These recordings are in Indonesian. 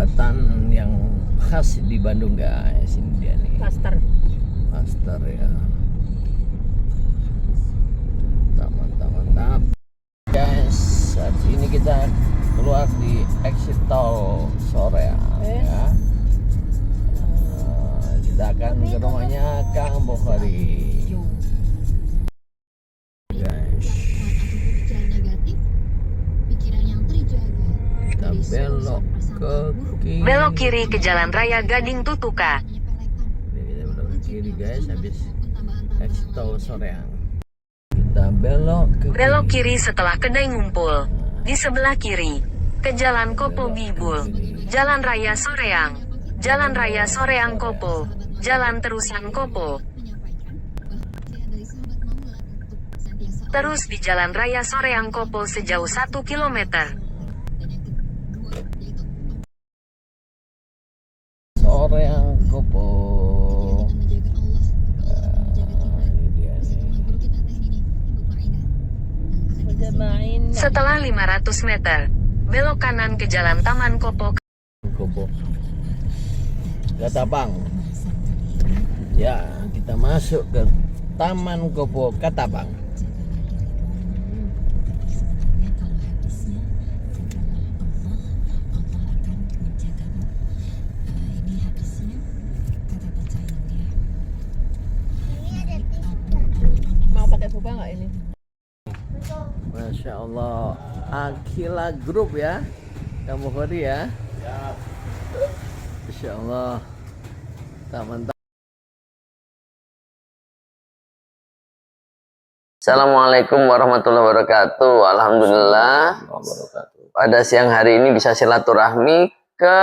buatan yang khas di Bandung guys. Ini dia nih. Master Ya. Mantap guys. Saat ini kita keluar di exit tol Soreang ya. Kita akan ke rumahnya Kang Bukhari. Guys. Kita belok ke kiri. Belok kiri ke Jalan Raya Gading Tutuka. Kita belok ke kiri guys, habis exit tol Soreang. Kita belok kiri setelah Kedai Ngumpul. Di sebelah kiri ke Jalan Kopo Bibul, Jalan Raya Soreang, Jalan Raya Soreang Kopo, Jalan Terusan Kopo. Terus di Jalan Raya Soreang Kopo sejauh 1 km. Soreang Kopo. Setelah 500 meter, belok kanan ke Jalan Taman Kopo. Katapang. Ya, kita masuk ke Taman Kopo Katapang. mau pakai boba nggak ini? Masya Allah, Akila Group ya, Kang Bukhari ya. Masya Allah, mantap. Assalamualaikum warahmatullahi wabarakatuh. Alhamdulillah. Pada siang hari ini bisa silaturahmi ke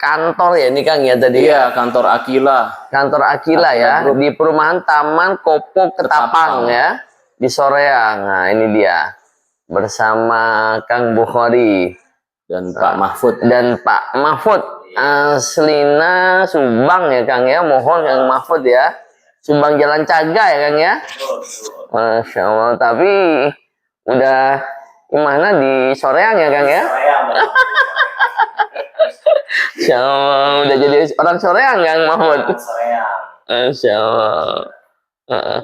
kantor ya, ini Kang ya tadi. Iya, kantor Akila. Kantor Akila ya, Group. di perumahan Taman Kopo Ketapang ya, di Soreang. Nah ini dia, bersama Kang Bukhari Dan Pak Mahfud. Aslina Subang ya Kang ya, mohon Kang Mahfud ya, Subang Jalan Caga ya Kang ya. Masya Allah, tapi udah gimana di Soreang ya Kang ya. Masya Allah, udah jadi orang Soreang Kang Mahfud. Masya Allah.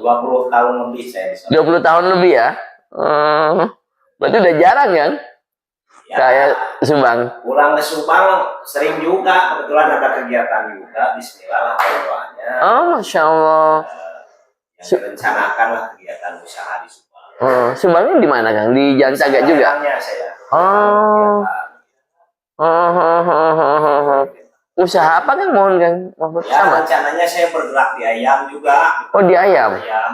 20 tahun lebih saya di sana. 20 tahun lebih ya. Berarti udah jarang kan? Ya, Kayak Subang. pulang ke Subang sering juga, kebetulan ada kegiatan juga. Bismillah lah doanya. Oh, Masya Allah. Yang direncanakan lah kegiatan usaha di Subang. Subangnya di mana Kang? Di Jalan Caga juga? Sayangnya saya. Oh. Usaha apa Kang? Mohon Kang Mahfud. Ya, Sama? rencananya saya bergerak di ayam juga. Oh, di ayam. Ayam,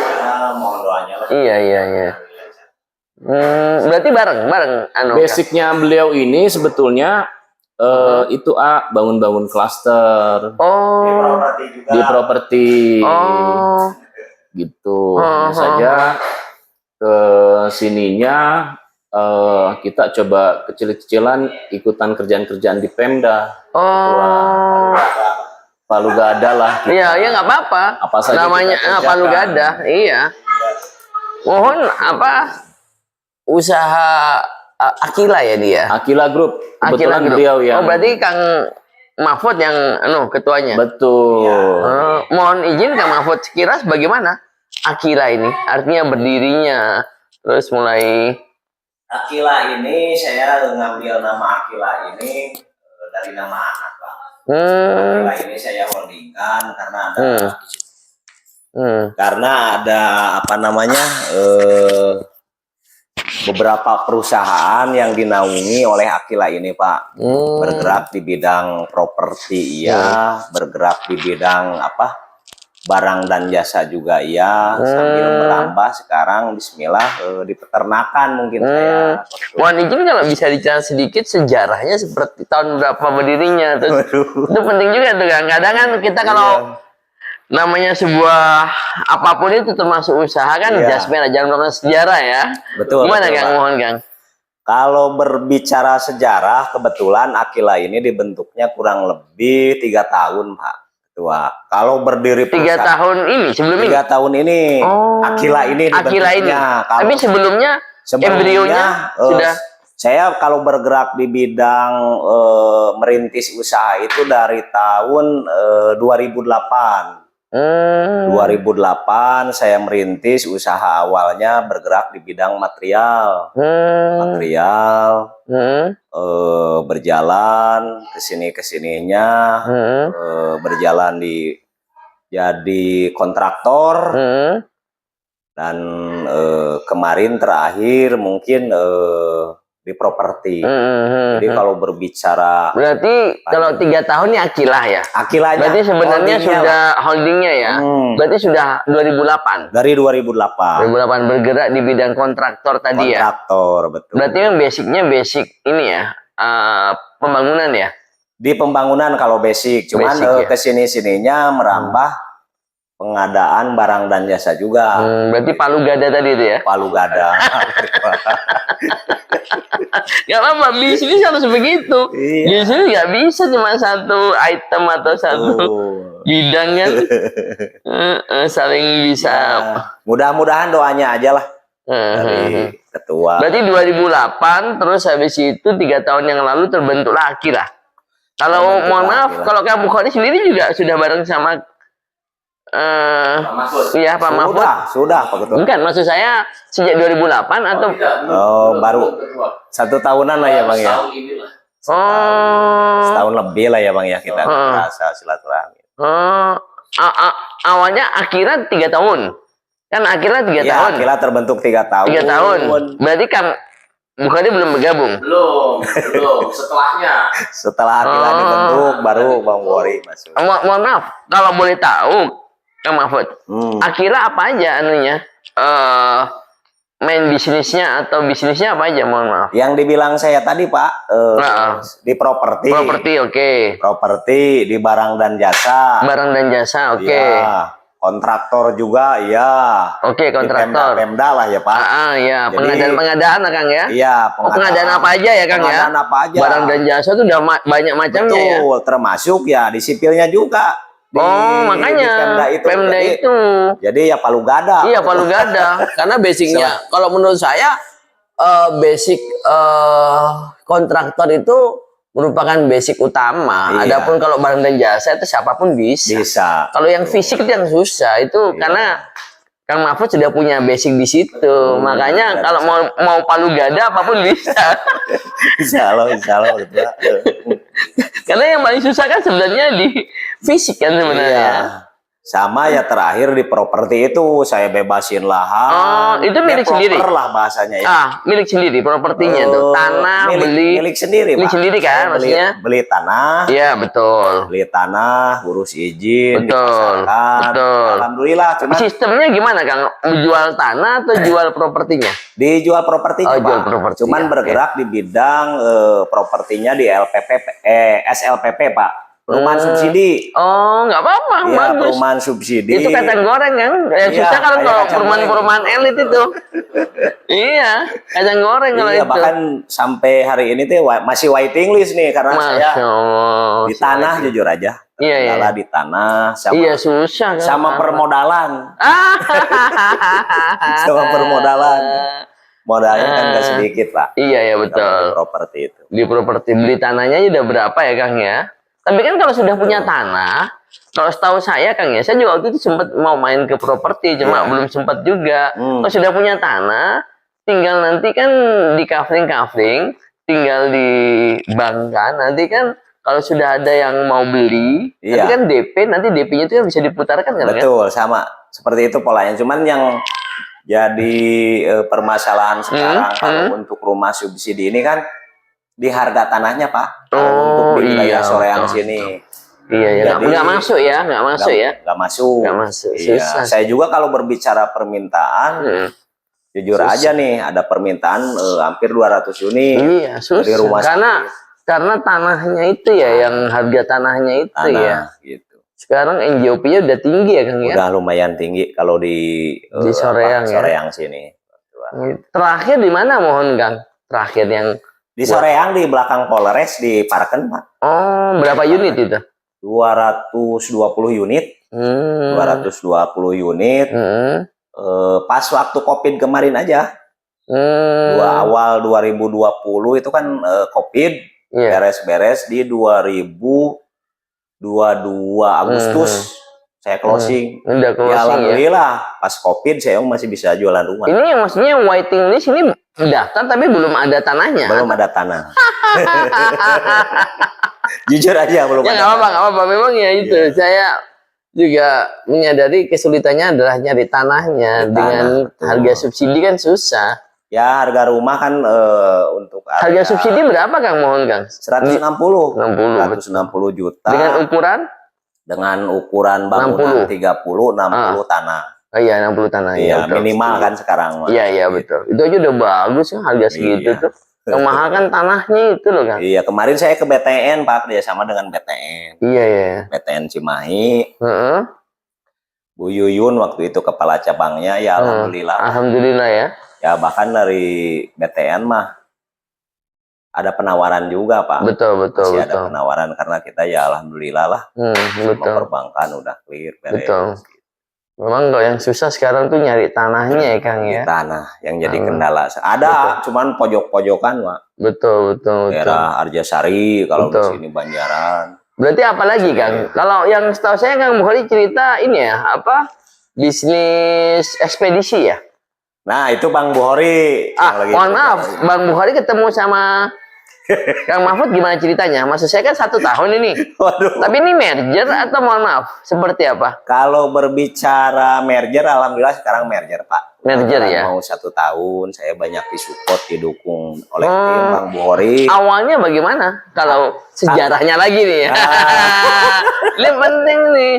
ya, mohon doanya lah. Iya. Berarti bareng anu. Kang? Basicnya beliau ini sebetulnya itu bangun-bangun klaster Oh. Properti juga. di properti Oh. gitu. Hanya saja ke sininya kita coba kecil-kecilan ikutan kerjaan-kerjaan di Pemda. Oh. Palu gada lah. Gitu. Iya, ya nggak apa-apa. Apa saja namanya kita Palu kerjakan. Gada. Iya. Mohon usaha Akila ya dia. Akila Group. Akila Kebetulan Group. beliau yang Oh, berarti Kang Mahfud yang ketuanya. betul. Mohon izin Kang Mahfud, sekilas bagaimana Akila ini? Artinya berdirinya, terus mulai Akila ini saya ngambil nama Akila ini dari nama anak Pak. Akila ini saya holdingkan karena ada apa namanya beberapa perusahaan yang dinaungi oleh Akila ini Pak. Bergerak di bidang properti bergerak di bidang barang dan jasa juga sambil merambah sekarang bismillah di peternakan mungkin saya. Mohon izin kalau bisa diceritakan sedikit sejarahnya seperti tahun berapa berdirinya, terus itu penting juga tuh Kang. Kadang kan kita kalau namanya sebuah apapun itu termasuk usaha kan jasmina, jangan lupa sejarah ya. Betul. Gimana betul, Kang? Pak. Mohon Kang. Kalau berbicara sejarah, kebetulan Akila ini dibentuknya kurang lebih 3 tahun Pak. Ketua. Kalau berdiri 3 tahun ini sebelum ini. 3 tahun ini Akila ini Akila ini. dibentuknya. Tapi sebelumnya embrionya sudah Saya kalau bergerak di bidang merintis usaha itu dari tahun 2008. 2008 saya merintis usaha, awalnya bergerak di bidang material. Berjalan kesininya, berjalan jadi kontraktor, dan kemarin terakhir mungkin di properti. Jadi kalau berbicara, berarti kalau 3 tahun ini Akilah ya? Akilanya. Berarti sebenarnya sudah holdingnya ya? Berarti sudah 2008? Dari 2008. 2008 bergerak di bidang kontraktor tadi ya? Kontraktor, betul. Berarti yang basicnya basic ini ya? Pembangunan ya? Di pembangunan kalau basic. Cuman Basic, ya? kesini-sininya merambah pengadaan barang dan jasa juga. Berarti Palu Gada tadi itu ya? Palu Gada. Gak apa-apa, bisnis harus begitu. Iya. Bisnis gak bisa cuma satu item atau satu bidang kan. Saling bisa. Mudah-mudahan doanya aja lah dari ketua. Berarti 2008, terus habis itu 3 tahun yang lalu terbentuklah Akilah. Kalau mohon maaf, kalau kamu Khori sendiri juga sudah bareng sama iya Pak Mahfud? Sudah Pak Ketua. Bukan, maksud saya sejak 2008 atau baru 1 tahunan lah ya Bang ya. Setahun lebih lah ya Bang ya kita merasa silaturahmi. Awalnya Akira 3 tahun. Kan Akira 3 ya, tahun. Akira terbentuk 3 tahun. 3 tahun. Berarti kan Bukhari belum bergabung? Belum, setelahnya. Setelah Akira dibentuk baru Bang Bukhari masuk. Mohon maaf, kalau boleh tahu Kang Mahfud, Akira apa aja anunya? Main bisnisnya atau bisnisnya apa aja, mohon maaf? Yang dibilang saya tadi Pak, di properti. Properti, oke. Properti, di barang dan jasa. Barang dan jasa, oke. Ya, kontraktor juga, ya. Oke, kontraktor. Pemda lah ya Pak. Ya, pengadaan-pengadaan lah Kang ya. Iya, pengadaan apa aja ya Kang ya? Pengadaan apa aja. Barang dan jasa itu udah banyak macamnya ya. Betul, termasuk ya di sipilnya juga. Makanya Pemda itu. Jadi ya Palu Gada. Iya, Palu Gada. Karena basicnya, kalau menurut saya basic kontraktor itu merupakan basic utama. Iya. Adapun kalau barang dan jasa itu siapapun bisa. Kalau yang fisik itu yang susah itu karena Kang Mahfud sudah punya basic di situ. Makanya kalau mau Palu Gada apapun bisa. Insya Allah betul. Karena yang paling susah kan sebenarnya di fisik kan sebenarnya. Iya. Sama ya terakhir di properti itu saya bebasin lahan. Itu milik sendiri lah bahasanya ya. Milik sendiri propertinya tuh. Tanah milik sendiri, milik Pak. sendiri kan maksudnya. Beli tanah. Iya, betul. Beli tanah, urus izin, Betul. Alhamdulillah. Cuman sistemnya gimana Kang? Jual tanah atau jual propertinya? Dijual propertinya, jual Pak. properti. Cuman bergerak di bidang propertinya di SLPP, Pak. Perumahan subsidi. Nggak apa-apa, Ya, bagus. perumahan subsidi. Itu kacang goreng kan? Yang susah kalau perumahan elit itu. Iya, kacang goreng kalau itu. Bahkan sampai hari ini tuh masih waiting list nih karena saya di tanah jujur aja. Iya. Di tanah sama, iya, susah kan? sama permodalan. Sama permodalan. Modalnya kan nggak sedikit, Pak. Iya, betul. Properti itu. Di properti beli tanahnya udah berapa ya Kang ya? Tapi kan kalau sudah punya tanah, kalau setahu saya Kang ya, saya juga waktu itu sempat mau main ke properti, cuma belum sempat juga. Kalau sudah punya tanah, tinggal nanti kan di kafling, tinggal di bank kan, nanti kan kalau sudah ada yang mau beli, nanti kan nanti DP-nya itu kan bisa diputarkan kan? Betul, sama seperti itu polanya. Cuman yang jadi permasalahan sekarang kalau untuk rumah subsidi ini kan di harga tanahnya, Pak. Untuk di wilayah Soreang sini. Iya, nggak masuk ya. Nggak masuk. Susah. Saya juga kalau berbicara permintaan, jujur aja nih, ada permintaan hampir 200 unit. Iya, susah. Dari rumah karena tanahnya itu ya, yang harga tanahnya itu ya. Gitu. Sekarang NJOP-nya udah tinggi ya, Kang ya? Udah lumayan tinggi kalau di Soreang ya. Soreang sini. Terakhir di mana mohon Kang? Terakhir yang di Soreang di belakang Polres di Parken, Pak. Berapa unit itu? 220 unit. 220 unit. Pas waktu Covid kemarin aja. Awal 2020 itu kan COVID, Iya. beres-beres di 2022 Agustus saya closing. Udah Ya closing ya. alhamdulillah pas COVID saya masih bisa jualan rumah. Ini yang maksudnya waiting list ini daftar tapi belum ada tanahnya. Belum ada tanah. Jujur aja belum Ya ada. nggak apa-apa. Memang ya itu. Iya. Saya juga menyadari kesulitannya adalah nyari tanahnya. Tanah, Dengan betul. harga subsidi kan susah. Ya harga rumah kan untuk Harga subsidi berapa Kang? Mohon Kang. 160. 60. 160 juta. Dengan ukuran? Dengan ukuran bangunan 60. 30, 60 tanah. Oh iya 60 tanah. Iya, betul. minimal kan sekarang. Mas. Iya betul. Itu aja udah bagus kan harga segitu Iya. tuh. Yang mahal kan tanahnya itu loh Kang. Iya, kemarin saya ke BTN Pak, kerjasama dengan BTN. Iya. BTN Cimahi, Heeh. Bu Yuyun waktu itu kepala cabangnya, ya alhamdulillah. Alhamdulillah ya. Ya bahkan dari BTN mah ada penawaran juga Pak. Betul. Masih ada penawaran karena kita ya alhamdulillah lah. Semua Betul. perbankan udah clear, beres. Betul. Memang kalau yang susah sekarang tuh nyari tanahnya ya Kang Di ya. tanah yang jadi kendala. Ada, cuman pojok-pojokan Pak. Betul. Daerah Arjasari, kalau di Betul. sini Banjaran. Berarti apa lagi Kang? Kalau yang setahu saya Kang Bukhari cerita ini ya, apa? Bisnis ekspedisi ya? Nah, itu Bang Bukhari. yang lagi Mohon maaf, kerja. Bang Bukhari ketemu sama Kang Mahfud gimana ceritanya? Maksud saya kan 1 tahun ini. Waduh. Tapi ini merger atau mohon maaf, seperti apa? Kalau berbicara merger, alhamdulillah sekarang merger Pak. Merger ya? Mau 1 tahun, saya banyak disupport, didukung oleh Oh. tim Bang Bukhari. Awalnya bagaimana? Kalau sejarahnya lagi nih. Ini penting nih.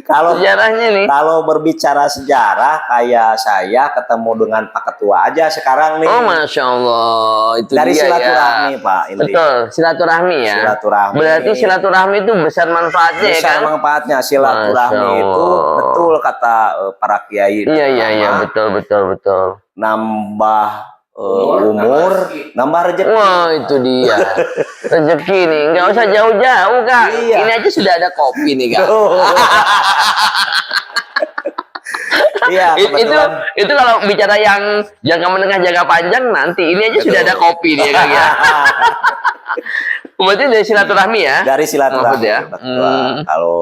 Kalau Sejarahnya nih. kalau berbicara sejarah, kayak saya ketemu dengan Pak Ketua aja sekarang nih. Oh, Masya Allah. Itu Dari dia silaturahmi ya. Pak. intinya. Betul, silaturahmi ya. Silaturahmi. Berarti silaturahmi itu besar manfaatnya ya Besar kan? manfaatnya silaturahmi Masya itu Allah. betul kata para kiai. Iya, Pertama, betul. Nambah Umur, umur, nambah rezeki. Wah, itu dia. Rezeki nih, nggak usah jauh-jauh, Kak. Iya. Ini aja sudah ada kopi nih, Kak. Iya, kebetulan. itu kalau bicara yang jangka menengah, jangka panjang nanti ini aja sudah ada kopi nih, Kak ya. Berarti dari silaturahmi ya. Dari Mahfud silaturahmi. ya. Betul. Kalau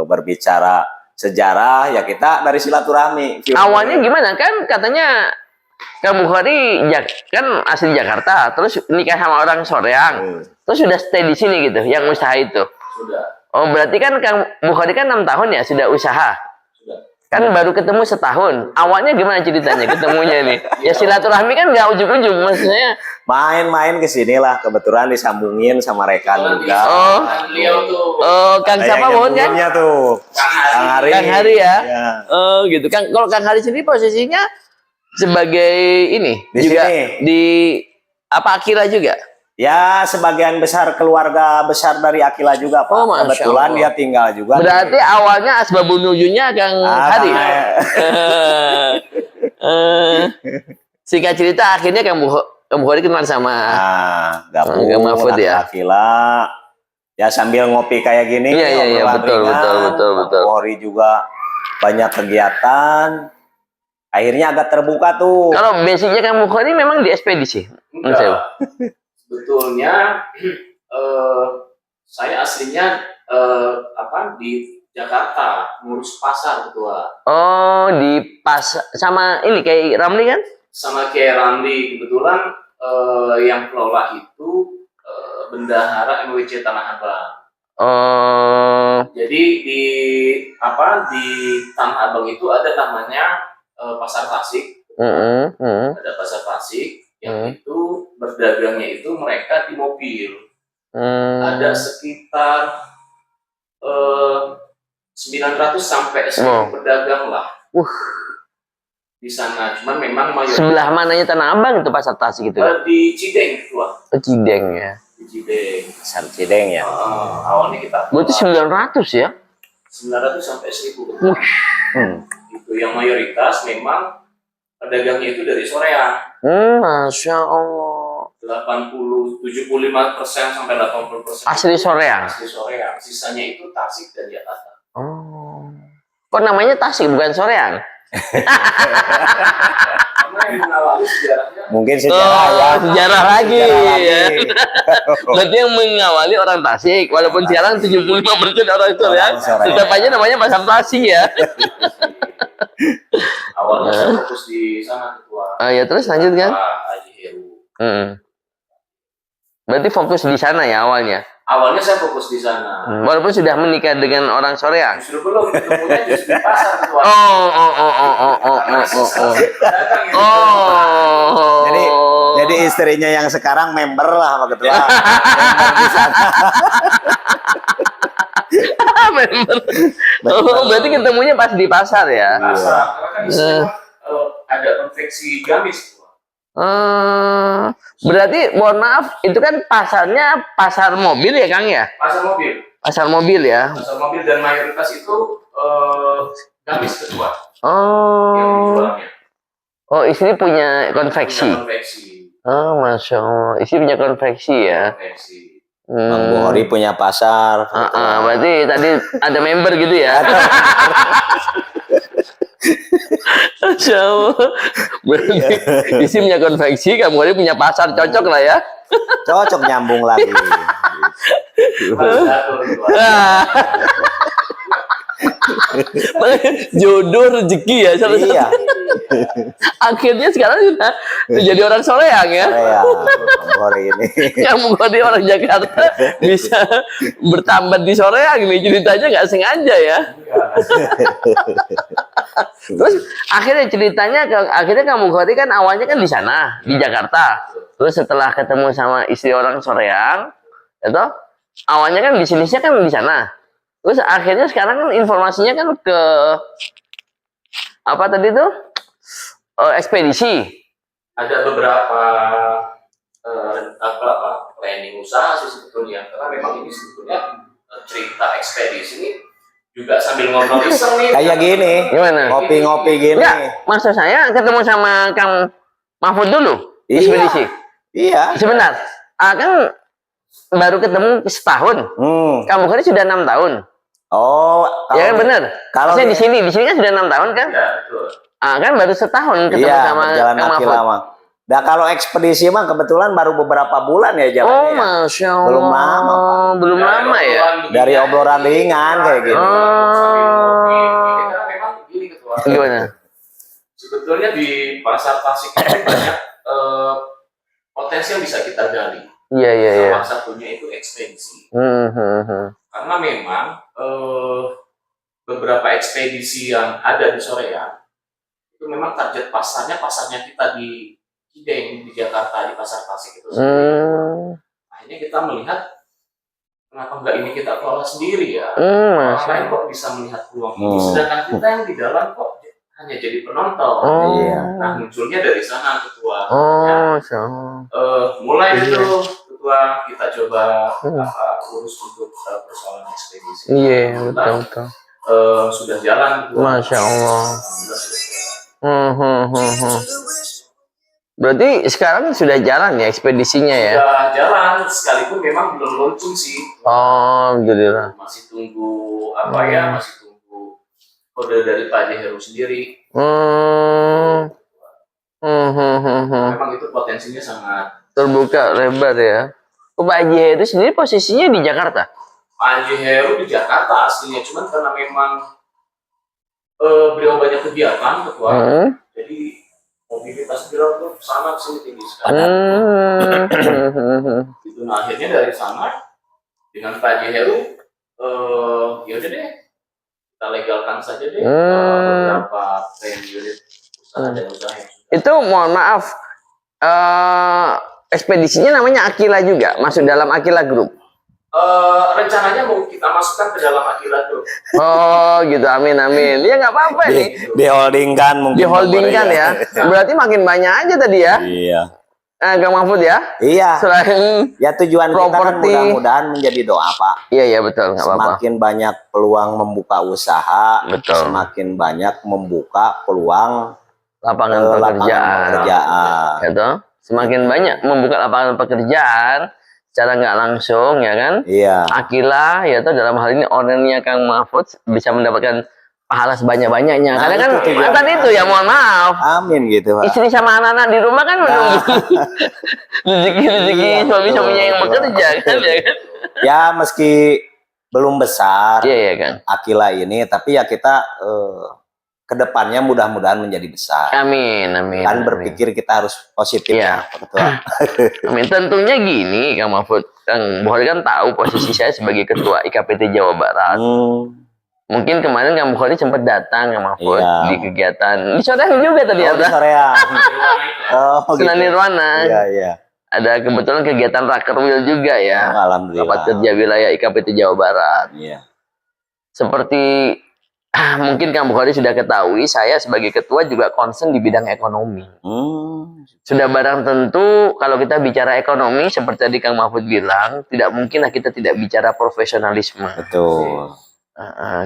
berbicara sejarah ya kita dari silaturahmi. Awalnya gimana kan katanya Kang Bukhari kan asli Jakarta, terus nikah sama orang Soreang, terus sudah stay di sini gitu, yang usaha itu. Sudah. Oh berarti kan Kang Bukhari kan 6 tahun ya sudah usaha. Sudah. Kan baru ketemu setahun. Awalnya gimana ceritanya ketemunya nih? Ya silaturahmi kan nggak ujung-ujung maksudnya. Main-main ke sini lah, kebetulan disambungin sama rekan juga. Oh. Beliau tuh Oh Kang Ada siapa yang mohon kan? nyambunginnya tuh. Kang Hari. Kang Hari ya. Iya. Oh gitu. Kalau Kang Hari sendiri posisinya sebagai ini Di juga sini. di apa Akira juga? Ya, sebagian besar keluarga besar dari Akila juga, Pak. Oh, Masya Kebetulan Allah. dia tinggal juga. Berarti awalnya asbabun nuzulnya Kang Hari. Singkat cerita akhirnya Kang Bukhari kenal sama gabung Kang Mahfud ya. Akila. Ya sambil ngopi kayak gini. Iya, obrolan betul, ringan. betul. Bukhari juga banyak kegiatan. Akhirnya agak terbuka tuh. Kalau basicnya Kang Bukhari memang di ekspedisi. enggak. Sebetulnya saya aslinya di Jakarta ngurus pasar ketua. Oh, di pas sama ini kayak Ramli kan? Sama kayak Ramli kebetulan yang kelola itu bendahara MWC Tanah Abang. Oh, Jadi di Tanah Abang itu ada namanya pasar Tasik. Ada pasar Tasik yang itu berdagangnya itu mereka di mobil. Ada sekitar 900 sampai 1000 pedagang lah di sana. Cuman memang mayoritas sebelah mananya Tanah Abang itu pasar Tasik gitu. di Cideng tua. Oh, Cideng ya. Di Cideng. Pasar Cideng ya. Awalnya kita Berarti 900 ya? 900 sampai 1000. Itu yang mayoritas memang pedagangnya itu dari Soreang. Masya Allah. 75% sampai 80% Asli Soreang. asli Soreang. Sisanya itu Tasik dan Jakarta. Oh. Kok namanya Tasik bukan Soreang? Karena yang mengawali sejarahnya Mungkin sejarah ya. Sejarah lagi. Sejarah Ya. lagi. Berarti yang mengawali orang Tasik, walaupun sekarang 75% orang Soreang, Orang Soreang. tetap aja namanya pasar Tasik ya. awalnya saya fokus di sana ketua. Ya terus lanjut kan? Pak Haji Heru. Berarti fokus di sana ya awalnya. Awalnya saya fokus di sana. Walaupun sudah menikah dengan orang Soreang. Justru belum ketemunya justru di pasar ketua. Jadi istrinya yang sekarang member lah sama ketua. Member di sana. Member. Berarti ketemunya pas di pasar ya. Pasar, karena kan di sana ada konveksi gamis. Berarti mohon maaf, itu kan pasarnya pasar mobil ya Kang ya? Pasar mobil. Pasar mobil ya. Pasar mobil dan mayoritas itu gamis ketua. Yang Oh. dijualnya. Oh, istri punya konveksi. Punya konveksi. Oh, Masya Allah. Istri punya konveksi ya. Konveksi. Bang Buhori punya pasar. Berarti tadi ada member gitu ya. Masya Allah. Berarti istri punya konveksi, kamu tadi punya pasar, cocok lah ya. Cocok nyambung lagi. Jodoh rezeki ya salah satu. Iya. Akhirnya sekarang sudah jadi orang Soreang ya. Saya Bang Buhori ini. Yang menjadi orang Jakarta bisa bertambah di Soreang nih, ceritanya nggak sengaja ya. Terus akhirnya ceritanya akhirnya kamu Buhori kan awalnya kan di sana di Jakarta. Terus setelah ketemu sama istri orang Soreang, itu awalnya kan bisnisnya kan di sana. Terus akhirnya sekarang kan informasinya kan ke apa tadi tuh ekspedisi. Ada beberapa planning usaha sih sebetulnya, karena memang ini sebetulnya cerita ekspedisi ini juga sambil ngobrol iseng nih. Kayak gini. Gimana? Ngopi-ngopi gini. Enggak, maksud saya ketemu sama Kang Mahfud dulu Iya. ekspedisi. Iya. Sebentar, kan baru ketemu setahun. Kang Buhori sudah 6 tahun. Oh, Ya kan benar. kalau Maksudnya di sini kan sudah 6 tahun kan? Ya, betul. Kan baru setahun ketemu iya, sama berjalan Kang kaki Mahfud. lama. Nah, kalau ekspedisi mah kebetulan baru beberapa bulan ya Oh, jalannya. Ya. Masya Allah. Belum lama, Pak. Belum lama ya? Dari obrolan ringan kayak gitu. Sambil ngopi, karena memang gini ketua. Gimana? Sebetulnya di pasar Tasik ini banyak potensi yang bisa kita gali. Iya, iya, iya. Salah satunya itu ekspedisi. Karena memang beberapa ekspedisi yang ada di Soreang itu memang target pasarnya kita di Kideng, di Jakarta, di pasar Tasik itu sendiri. Akhirnya kita melihat kenapa enggak ini kita kelola sendiri ya. Orang Masya lain Allah. kok bisa melihat peluang ini, sedangkan kita yang di dalam kok hanya jadi penonton. Iya. Nah, munculnya dari sana ketua. Oh, Masya Allah. Mulai itu ketua kita coba urus untuk persoalan ekspedisi. Iya, Alhamdulillah, betul. sudah jalan ketua. Masya Allah. Alhamdulillah sudah jalan. Berarti sekarang sudah jalan ya ekspedisinya ya? Sudah jalan, sekalipun memang belum launching sih. Oh, Alhamdulillah. Masih tunggu apa ya? Masih tunggu kode dari Pak Haji Heru sendiri. Memang itu potensinya sangat. Terbuka lebar ya. Pak Haji Heru sendiri posisinya di Jakarta? Pak Haji Heru di Jakarta aslinya, cuman karena memang beliau banyak kegiatan ketua, jadi mobilitas beliau tuh sangat sulit tinggi sekali. Itu nah, akhirnya dari sana dengan Pak Haji Heru, ya udah deh kita legalkan saja deh beberapa brand unit usaha dan usaha yang sudah. Itu mohon maaf, ekspedisinya namanya Akila juga, masuk dalam Akila Group. Rencananya mau kita masukkan ke dalam Akila Group. Oh gitu, amin amin. Ya nggak apa-apa nih. Diholdingkan mungkin. Diholdingkan ya. Berarti makin banyak aja tadi ya. Iya. Kang Mahfud ya. Iya. Selain Ya tujuan kita kan properti. mudah-mudahan menjadi doa, Pak. Iya iya betul, nggak apa-apa. Semakin banyak peluang membuka usaha, Betul. semakin banyak membuka peluang Lapangan lapangan pekerjaan. pekerjaan. Gitu. Semakin banyak membuka lapangan pekerjaan secara nggak langsung ya kan. Iya. Akila yaitu dalam hal ini ownernya Kang Mahfud bisa mendapatkan pahala sebanyak-banyaknya. Nah, Karena kan itu tujuan. mantan itu ya, mohon maaf. Amin gitu, Pak. Istri sama anak-anak di rumah kan menunggu rezeki Iya, suami-suaminya yang betul. bekerja kan ya kan. Ya meski belum besar Iya ya kan. Akila ini, tapi ya kita kedepannya mudah-mudahan menjadi besar. Amin, amin. Kan amin. berpikir kita harus positif Iya. ya, Pak Ketua. Amin. Tentunya gini, Kang Mahfud. Kang Bukhari kan tahu posisi saya sebagai Ketua IKPT Jawa Barat. Mungkin kemarin Kang Bukhari sempat datang, Kang Mahfud, Iya. di kegiatan. Di Soreang juga Oh, di ternyata. Soreang. Oh, Sunan Nirwana. Iya, iya. Ada kebetulan kegiatan Rakerwil juga ya. Alhamdulillah. Rapat kerja wilayah IKPT Jawa Barat. Iya. Seperti mungkin Kang Bukhari sudah ketahui, saya sebagai ketua juga concern di bidang ekonomi. Sudah barang tentu kalau kita bicara ekonomi, seperti tadi Kang Mahfud bilang, tidak mungkinlah kita tidak bicara profesionalisme. Betul.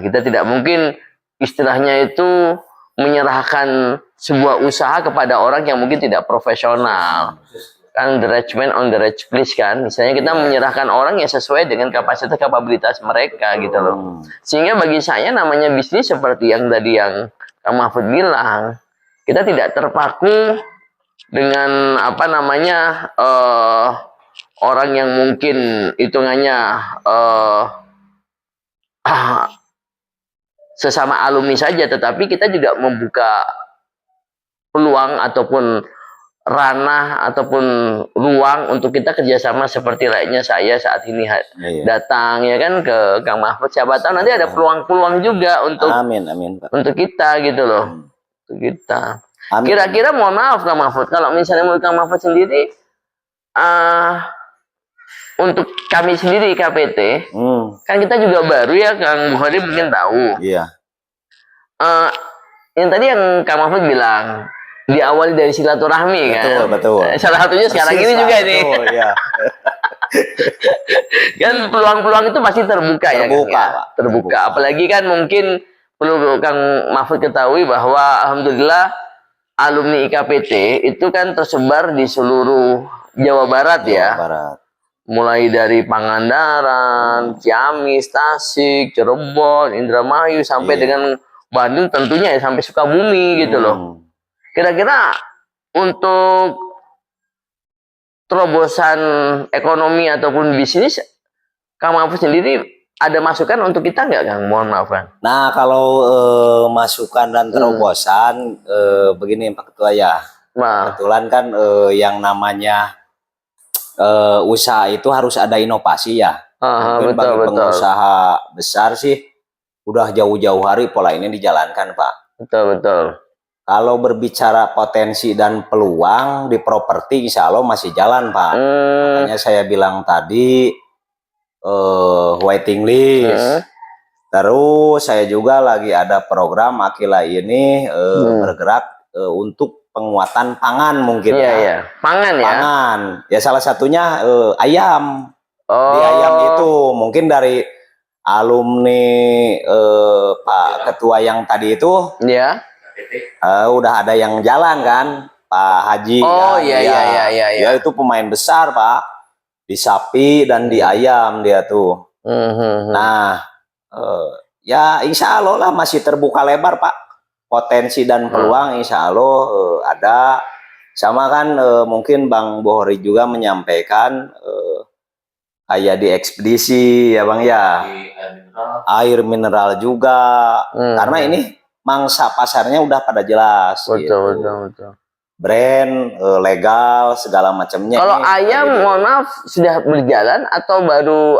Kita tidak mungkin istilahnya itu menyerahkan sebuah usaha kepada orang yang mungkin tidak profesional. Kan the rich man on the rich place kan. Misalnya kita menyerahkan orang yang sesuai dengan kapasitas kapabilitas mereka gitu loh. Sehingga bagi saya namanya bisnis seperti yang tadi yang Kang Mahfud bilang, kita tidak terpaku dengan apa namanya orang yang mungkin hitungannya sesama alumni saja, tetapi kita juga membuka peluang ataupun ranah ataupun ruang untuk kita kerjasama seperti layaknya saya saat ini datang ya kan ke Kang Mahfud. Siapa tahu nanti ada peluang-peluang juga untuk Amin, Pak. untuk kita gitu loh. Untuk kita. Amin. Kira-kira mohon maaf Kang Mahfud, kalau misalnya menurut Kang Mahfud sendiri untuk kami sendiri KPT, kan kita juga baru ya, Kang Bukhari mungkin tahu. Iya. Yang tadi yang Kang Mahfud bilang diawali dari silaturahmi kan. Betul. Salah satunya sekarang ini juga nih. Betul, ya. Kan peluang-peluang itu pasti terbuka ya. Terbuka, Kang, ya? Pak. Terbuka. Apalagi kan mungkin perlu Kang Mahfud ketahui bahwa alhamdulillah alumni IKPT itu kan tersebar di seluruh Jawa Barat ya. Jawa Barat. Mulai dari Pangandaran, Ciamis, Tasik, Cirebon, Indramayu sampai dengan Bandung tentunya ya sampai Sukabumi gitu loh. Kira-kira untuk terobosan ekonomi ataupun bisnis, Kang Mahfud sendiri ada masukan untuk kita nggak, Kang? Mohon maaf, Kang. Nah, kalau masukan dan terobosan begini Pak Ketua ya. Kebetulan kan yang namanya usaha itu harus ada inovasi ya. Mungkin bagi pengusaha besar sih udah jauh-jauh hari pola ini dijalankan, Pak. Betul. Kalau berbicara potensi dan peluang di properti, insya Allah masih jalan, Pak. Makanya saya bilang tadi waiting list. Terus saya juga lagi ada program Akila ini bergerak untuk penguatan pangan mungkin ya. Pangan ya. Pangan. Ya salah satunya ayam. Di ayam itu mungkin dari alumni Pak Ketua yang tadi itu. Iya. Udah ada yang jalan kan, Pak Haji. Iya. Ya itu pemain besar, Pak. Di sapi dan di ayam dia tuh. Nah, ya insya Allah lah masih terbuka lebar, Pak. Potensi dan peluang insya Allah ada. Sama kan mungkin Bang Bukhari juga menyampaikan kayak di ekspedisi ya Bang ya. Air mineral juga. Karena ini mangsa pasarnya udah pada jelas. Betul. Brand, legal, segala macamnya. Kalau ayam, mohon maaf, sudah berjalan atau baru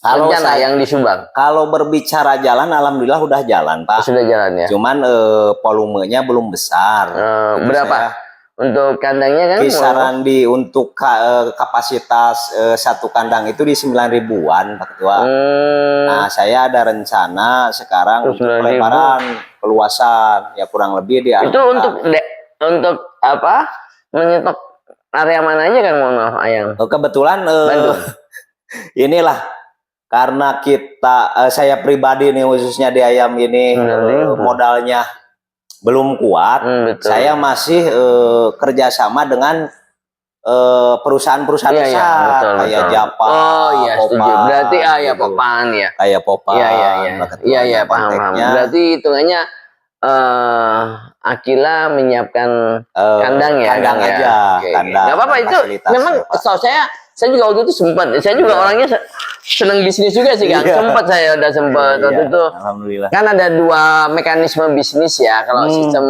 rencana yang di Subang? Kalau berbicara jalan, alhamdulillah udah jalan, Pak. Sudah jalan ya. Cuman volumenya belum besar. Berapa? Untuk kandangnya kan? Kisaran untuk kapasitas satu kandang itu di 9.000-an, Pak Ketua. Nah, saya ada rencana sekarang untuk pelebaran, peluasan, ya kurang lebih dia. Itu untuk apa? Menyetok area mana aja kan, mohon maaf, ayam? Kebetulan inilah karena saya pribadi nih khususnya di ayam ini modalnya belum kuat. Saya masih kerjasama dengan perusahaan-perusahaan Iya, iya, besar betul, kayak betul. Japa, Oh iya, setuju. Popang, Berarti ya gitu. Popang ya. Kayak Popang, Iya, iya, iya. Mbak Ketua, Iya, iya, paham, paham. kontaknya, Berarti hitungannya Akila menyiapkan kandang ya, kandang Kang, ya? aja, Oke, oke. kandang Nggak apa-apa dan itu. fasilitasnya, Memang Pak. setahu saya juga waktu itu sempat. Saya juga Iya. orangnya senang bisnis juga sih, Kang. Iya. Sempat saya udah sempat Iya, waktu itu. alhamdulillah. Kan ada dua mekanisme bisnis ya kalau sistem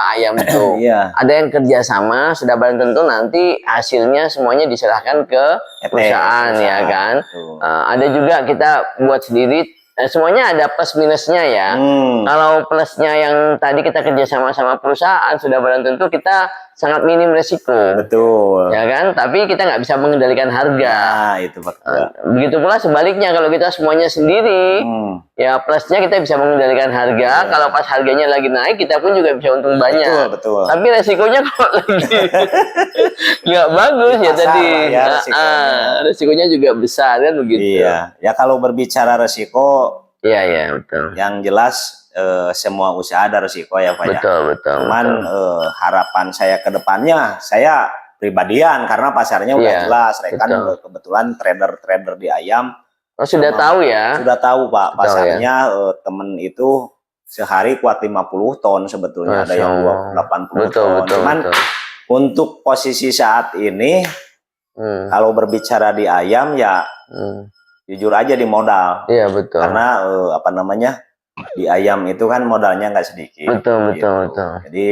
ayam itu. Iya. Ada yang kerjasama, sudah barang tentu nanti hasilnya semuanya diserahkan ke perusahaan ya kan. Betul. Ada juga kita buat sendiri. Semuanya ada plus minusnya ya. Kalau plusnya yang tadi kita kerjasama sama perusahaan sudah barang tentu kita sangat minim resiko. Betul. Ya kan, tapi kita nggak bisa mengendalikan harga. Nah, itu Pak Ketua. Begitu pula sebaliknya kalau kita semuanya sendiri, ya plusnya kita bisa mengendalikan harga. Kalau pas harganya lagi naik, kita pun juga bisa untung banyak. Betul. Tapi resikonya kalau lagi nggak bagus Di ya pasar tadi. lah ya, resikonya. Resikonya juga besar kan begitu. Iya. Ya kalau berbicara resiko, Iya, iya, betul. yang jelas semua usaha ada resiko ya Pak ya. Betul, betul. Cuman betul. harapan saya ke depannya, saya pribadian karena pasarnya udah Iya, jelas. Rekan betul. kebetulan trader di ayam Oh, sudah tahu ya? sudah tahu Pak, Tahu, pasarnya temen itu sehari kuat 50 ton sebetulnya, ada Masya yang Allah. 80 Betul, ton. betul, Cuman betul. untuk posisi saat ini kalau berbicara di ayam ya jujur aja di modal. Iya, betul. Karena di ayam itu kan modalnya nggak sedikit. Betul, betul, gitu. betul. Jadi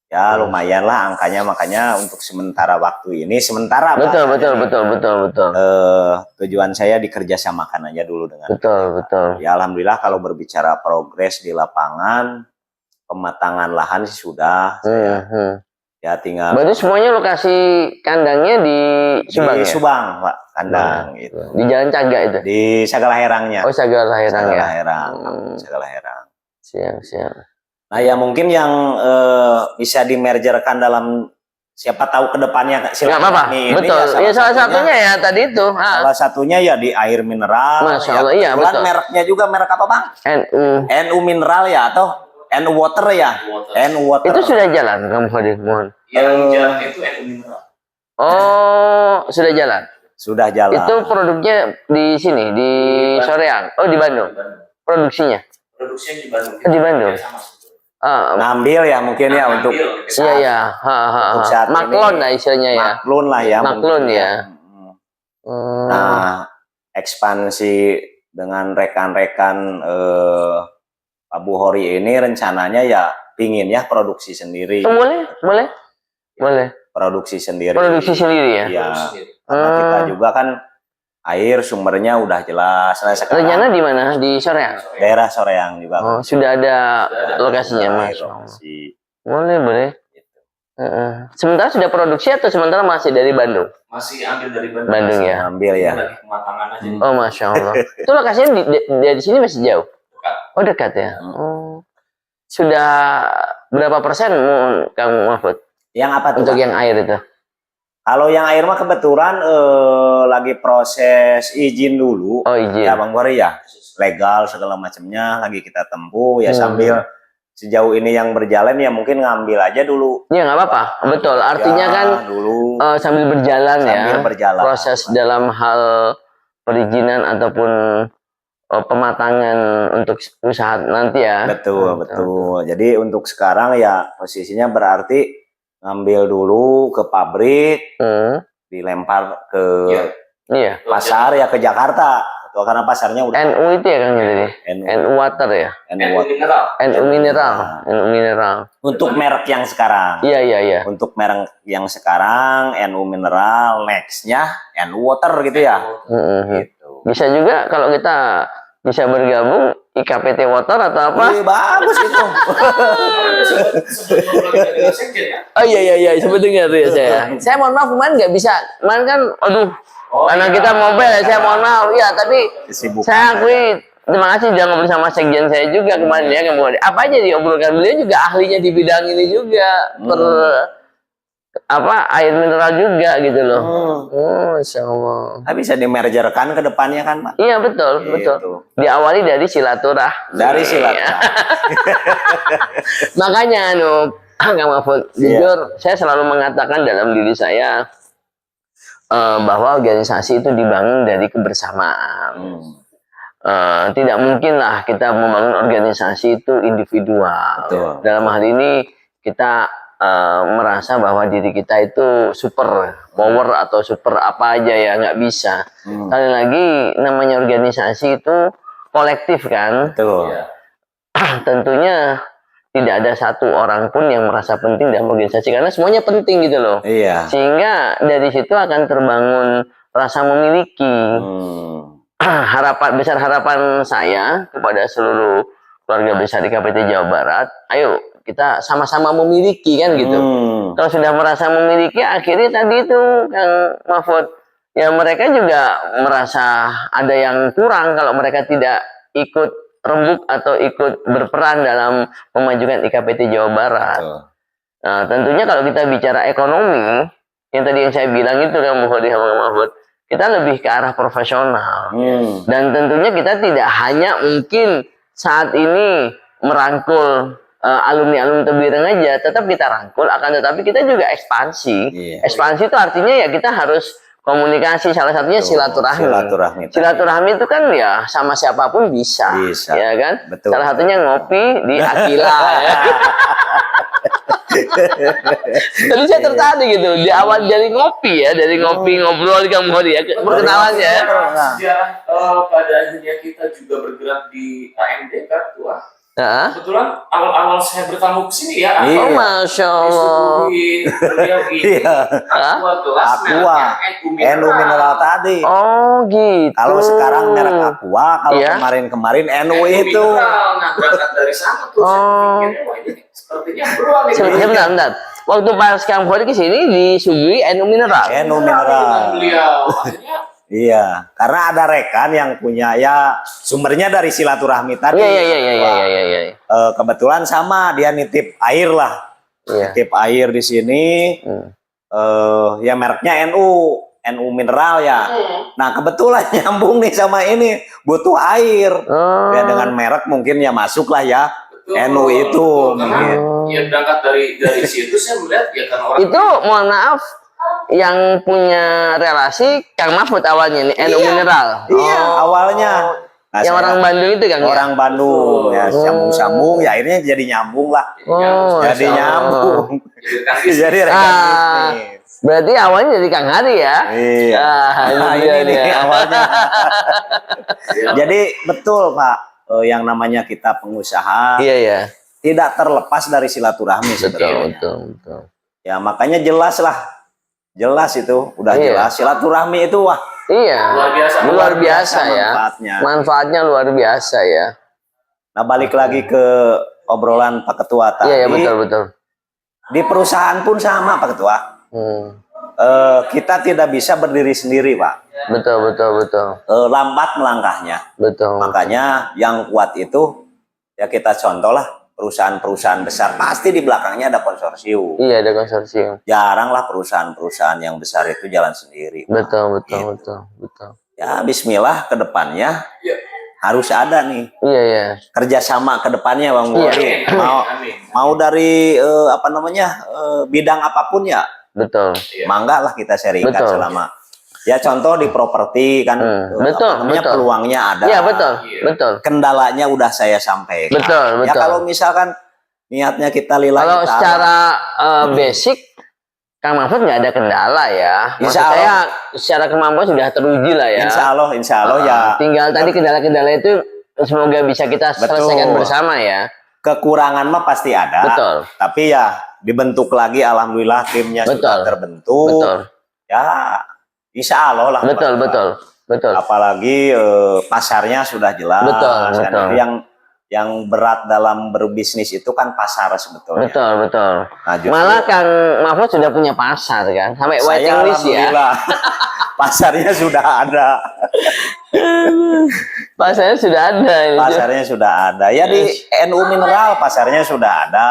ya lumayan lah angkanya, makanya untuk sementara waktu ini Pak. Betul, betul, Jadi, betul. tujuan saya dikerjasamakan aja dulu dengan Betul. ya alhamdulillah. Kalau berbicara progres di lapangan, pematangan lahan sih sudah, ya tinggal Berarti semuanya lokasi kandangnya di Subang di ya? Subang Pak, kandang gitu. Di Jalan Caga itu? Di Sagala Herangnya. Oh, Sagala Herang ya? Sagala Herang. Siap. Nah ya mungkin yang bisa dimergerkan dalam siapa tahu kedepannya Nggak apa-apa, betul. Ya, salah satunya ya tadi itu. Salah satunya ya di air mineral. Masya Allah, iya, kebetulan betul. mereknya juga merek apa Bang? NU Mineral ya, atau NU Water ya? NU Water. Itu sudah jalan, kamu Khadir, mohon. Yang jalan itu NU Mineral. Oh, sudah jalan. Sudah jalan. Itu produknya di sini, di Soreang. Oh, di Bandung. Produksinya Produksinya di Bandung. di Bandung. Ya, sama. Ngambil ya mungkin ya untuk Iya. untuk saat Maklon ini. lah istilahnya ya. Maklun lah ya. Maklun mungkin ya. Nah, ekspansi dengan rekan-rekan Pak Buhori ini rencananya ya pingin ya produksi sendiri. Boleh. Produksi sendiri. Produksi sendiri ya. Iya. Karena kita juga kan air sumbernya udah jelas. Nah, sekarang Rencana di mana? Di Soreang. daerah Soreang juga. Oh, sudah ada lokasinya, Mas. Lokasi. Boleh. Sementara sudah produksi atau sementara masih dari Bandung? Masih ambil dari Bandung. Bandung ya. Ambil ya. Lagi pematangan aja. Oh, Masya Allah. Itu lokasinya dari sini masih jauh? Oh, dekat ya. Oh. Sudah berapa persen Kang Mahfud Yang apa tuh? untuk Pak? yang air itu? Kalau yang air mah kebetulan lagi proses izin dulu. Oh, izin. Ya Bang Bori ya. Legal segala macamnya lagi kita tempuh ya sambil sejauh ini yang berjalan ya mungkin ngambil aja dulu. Ya nggak apa-apa, betul. Artinya Ya, kan dulu sambil berjalan ya. berjalan. Proses dalam hal perizinan ataupun pematangan untuk usaha nanti ya. Betul. Jadi untuk sekarang ya posisinya berarti ngambil dulu ke pabrik, dilempar ke Iya. pasar ya ke Jakarta. Atau karena pasarnya udah NU itu ya Kang jadi. NU Water ya. NU Mineral. NU Mineral. Untuk merek yang sekarang. Iya. Untuk merek yang sekarang NU Mineral, nextnya NU Water gitu ya. Gitu. Bisa juga kalau kita bisa bergabung IKPT Water atau apa? Wih, bagus itu. Oh iya sebut dengar tuh ya saya. Saya mohon maaf kemarin nggak bisa. Kemarin kan karena kita mobile ya, saya mohon maaf ya, tapi Kesibukan saya akui terima kasih sudah ngobrol sama sekjen saya juga kemarin ya. Kemudian apa aja diobrolkan, beliau juga ahlinya di bidang ini juga, air mineral juga gitu loh. Oh, Masya Allah. Nah, bisa dimergerkan ke depannya kan Pak? Iya betul. Diawali dari silaturahmi. Dari silaturahmi. Makanya Kang Mahfud, jujur saya selalu mengatakan dalam diri saya, bahwa organisasi itu dibangun dari kebersamaan. Tidak mungkin lah kita membangun organisasi itu individual. Betul. Dalam hal ini kita merasa bahwa diri kita itu super power atau super apa aja ya, nggak bisa. Sekali lagi namanya organisasi itu kolektif kan. Betul. Iya. Tentunya tidak ada satu orang pun yang merasa penting dalam organisasi karena semuanya penting gitu loh. Iya. Sehingga dari situ akan terbangun rasa memiliki. Harapan saya kepada seluruh keluarga besar IKPT Jawa Barat, ayo kita sama-sama memiliki kan gitu. Kalau sudah merasa memiliki, akhirnya tadi itu Kang Mahfud, ya mereka juga merasa ada yang kurang kalau mereka tidak ikut rembuk atau ikut berperan dalam memajukan IKPT Jawa Barat. Nah, tentunya kalau kita bicara ekonomi, yang tadi yang saya bilang itu Kang Mahfud, kita lebih ke arah profesional. Dan tentunya kita tidak hanya mungkin saat ini merangkul alumni-alumni Tebireng aja, tetap kita rangkul, akan tetapi kita juga ekspansi. Ekspansi itu artinya ya kita harus komunikasi, salah satunya silaturahmi. Silaturahmi itu kan ya sama siapapun bisa. Ya kan? Betul. Salah satunya ngopi di Akila. Ya. Tadi saya tertarik gitu di awal dari ngopi ya, dari ngopi ngobrol di kamu ya, perkenalannya ya. Sejarah pada akhirnya kita juga bergerak di AMD kan tua. Kebetulan awal-awal saya bertamu ke sini ya. Oh, Masya Allah. Beliau ini Aqua, NU Mineral tadi. Oh gitu. Kalau sekarang merek Aqua, kalau kemarin NU itu. Nah, berangkat dari sana tuh saya pikirnya, wah ini sepertinya beruang ini. Bentar. Waktu pas Kang Fori ke sini disuguhi NU Mineral. NU Mineral. Beliau akhirnya. Iya, karena ada rekan yang punya ya sumbernya dari silaturahmi tadi. Iya. Kebetulan sama dia nitip air lah, nitip air di sini. Ya mereknya NU Mineral ya. Nah kebetulan nyambung nih sama ini, butuh air. Ya dengan merek mungkin ya masuk lah ya. NU itu. Ya berangkat dari situ saya melihat ya kan orang. Itu mohon maaf. Yang punya relasi Kang Mahfud awalnya nih, NU Mineral. Iya, awalnya. Nah, yang orang Bandung itu Kang. Orang Bandung ya, sambung-sambung ya akhirnya jadi nyambung lah. Jadi nyambung. Jadi rekan bisnis. Berarti awalnya dari Kang Hari ya. Iya. Ini awalnya. Jadi betul Pak, yang namanya kita pengusaha. Iya. Tidak terlepas dari silaturahmi sebetulnya. Betul. Ya makanya jelas lah. Jelas itu, udah jelas. Silaturahmi itu wah. Iya. Luar biasa ya. Manfaatnya luar biasa ya. Nah balik lagi ke obrolan Pak Ketua tadi. Iya betul. Di perusahaan pun sama Pak Ketua. Kita tidak bisa berdiri sendiri Pak. Betul. Lambat melangkahnya. Betul. Makanya yang kuat itu ya kita contoh lah. Perusahaan-perusahaan besar pasti di belakangnya ada konsorsium. Iya, ada konsorsium. Jarang lah perusahaan-perusahaan yang besar itu jalan sendiri. Betul. Ya, bismillah ke depannya harus ada nih. Iya. Kerjasama ke depannya Bang Wali. Mau dari bidang apapun ya. Betul. Mangga lah kita sharingkan selama. Ya contoh di properti kan betul. Peluangnya ada. Iya betul. Kendalanya udah saya sampaikan. Betul. Ya kalau misalkan niatnya kita lillahi ta'ala. Kalau secara basic Kang Mahfud nggak ada kendala ya. Maksud saya secara kemampuan sudah teruji lah ya. Insya Allah ya. Tinggal tadi kendala-kendala itu semoga bisa kita selesaikan bersama ya. Kekurangan mah pasti ada. Betul. Tapi ya dibentuk lagi alhamdulillah timnya sudah terbentuk. Betul. Ya insya Allah lah. Betul. Apalagi pasarnya sudah jelas. Betul. Yang berat dalam berbisnis itu kan pasar sebetulnya. Betul. Nah, malah Kang Mahfud sudah punya pasar kan, sampai waiting list ya. Pasarnya sudah ada. Pasarnya sudah ada. Ya di NU Mineral pasarnya sudah ada.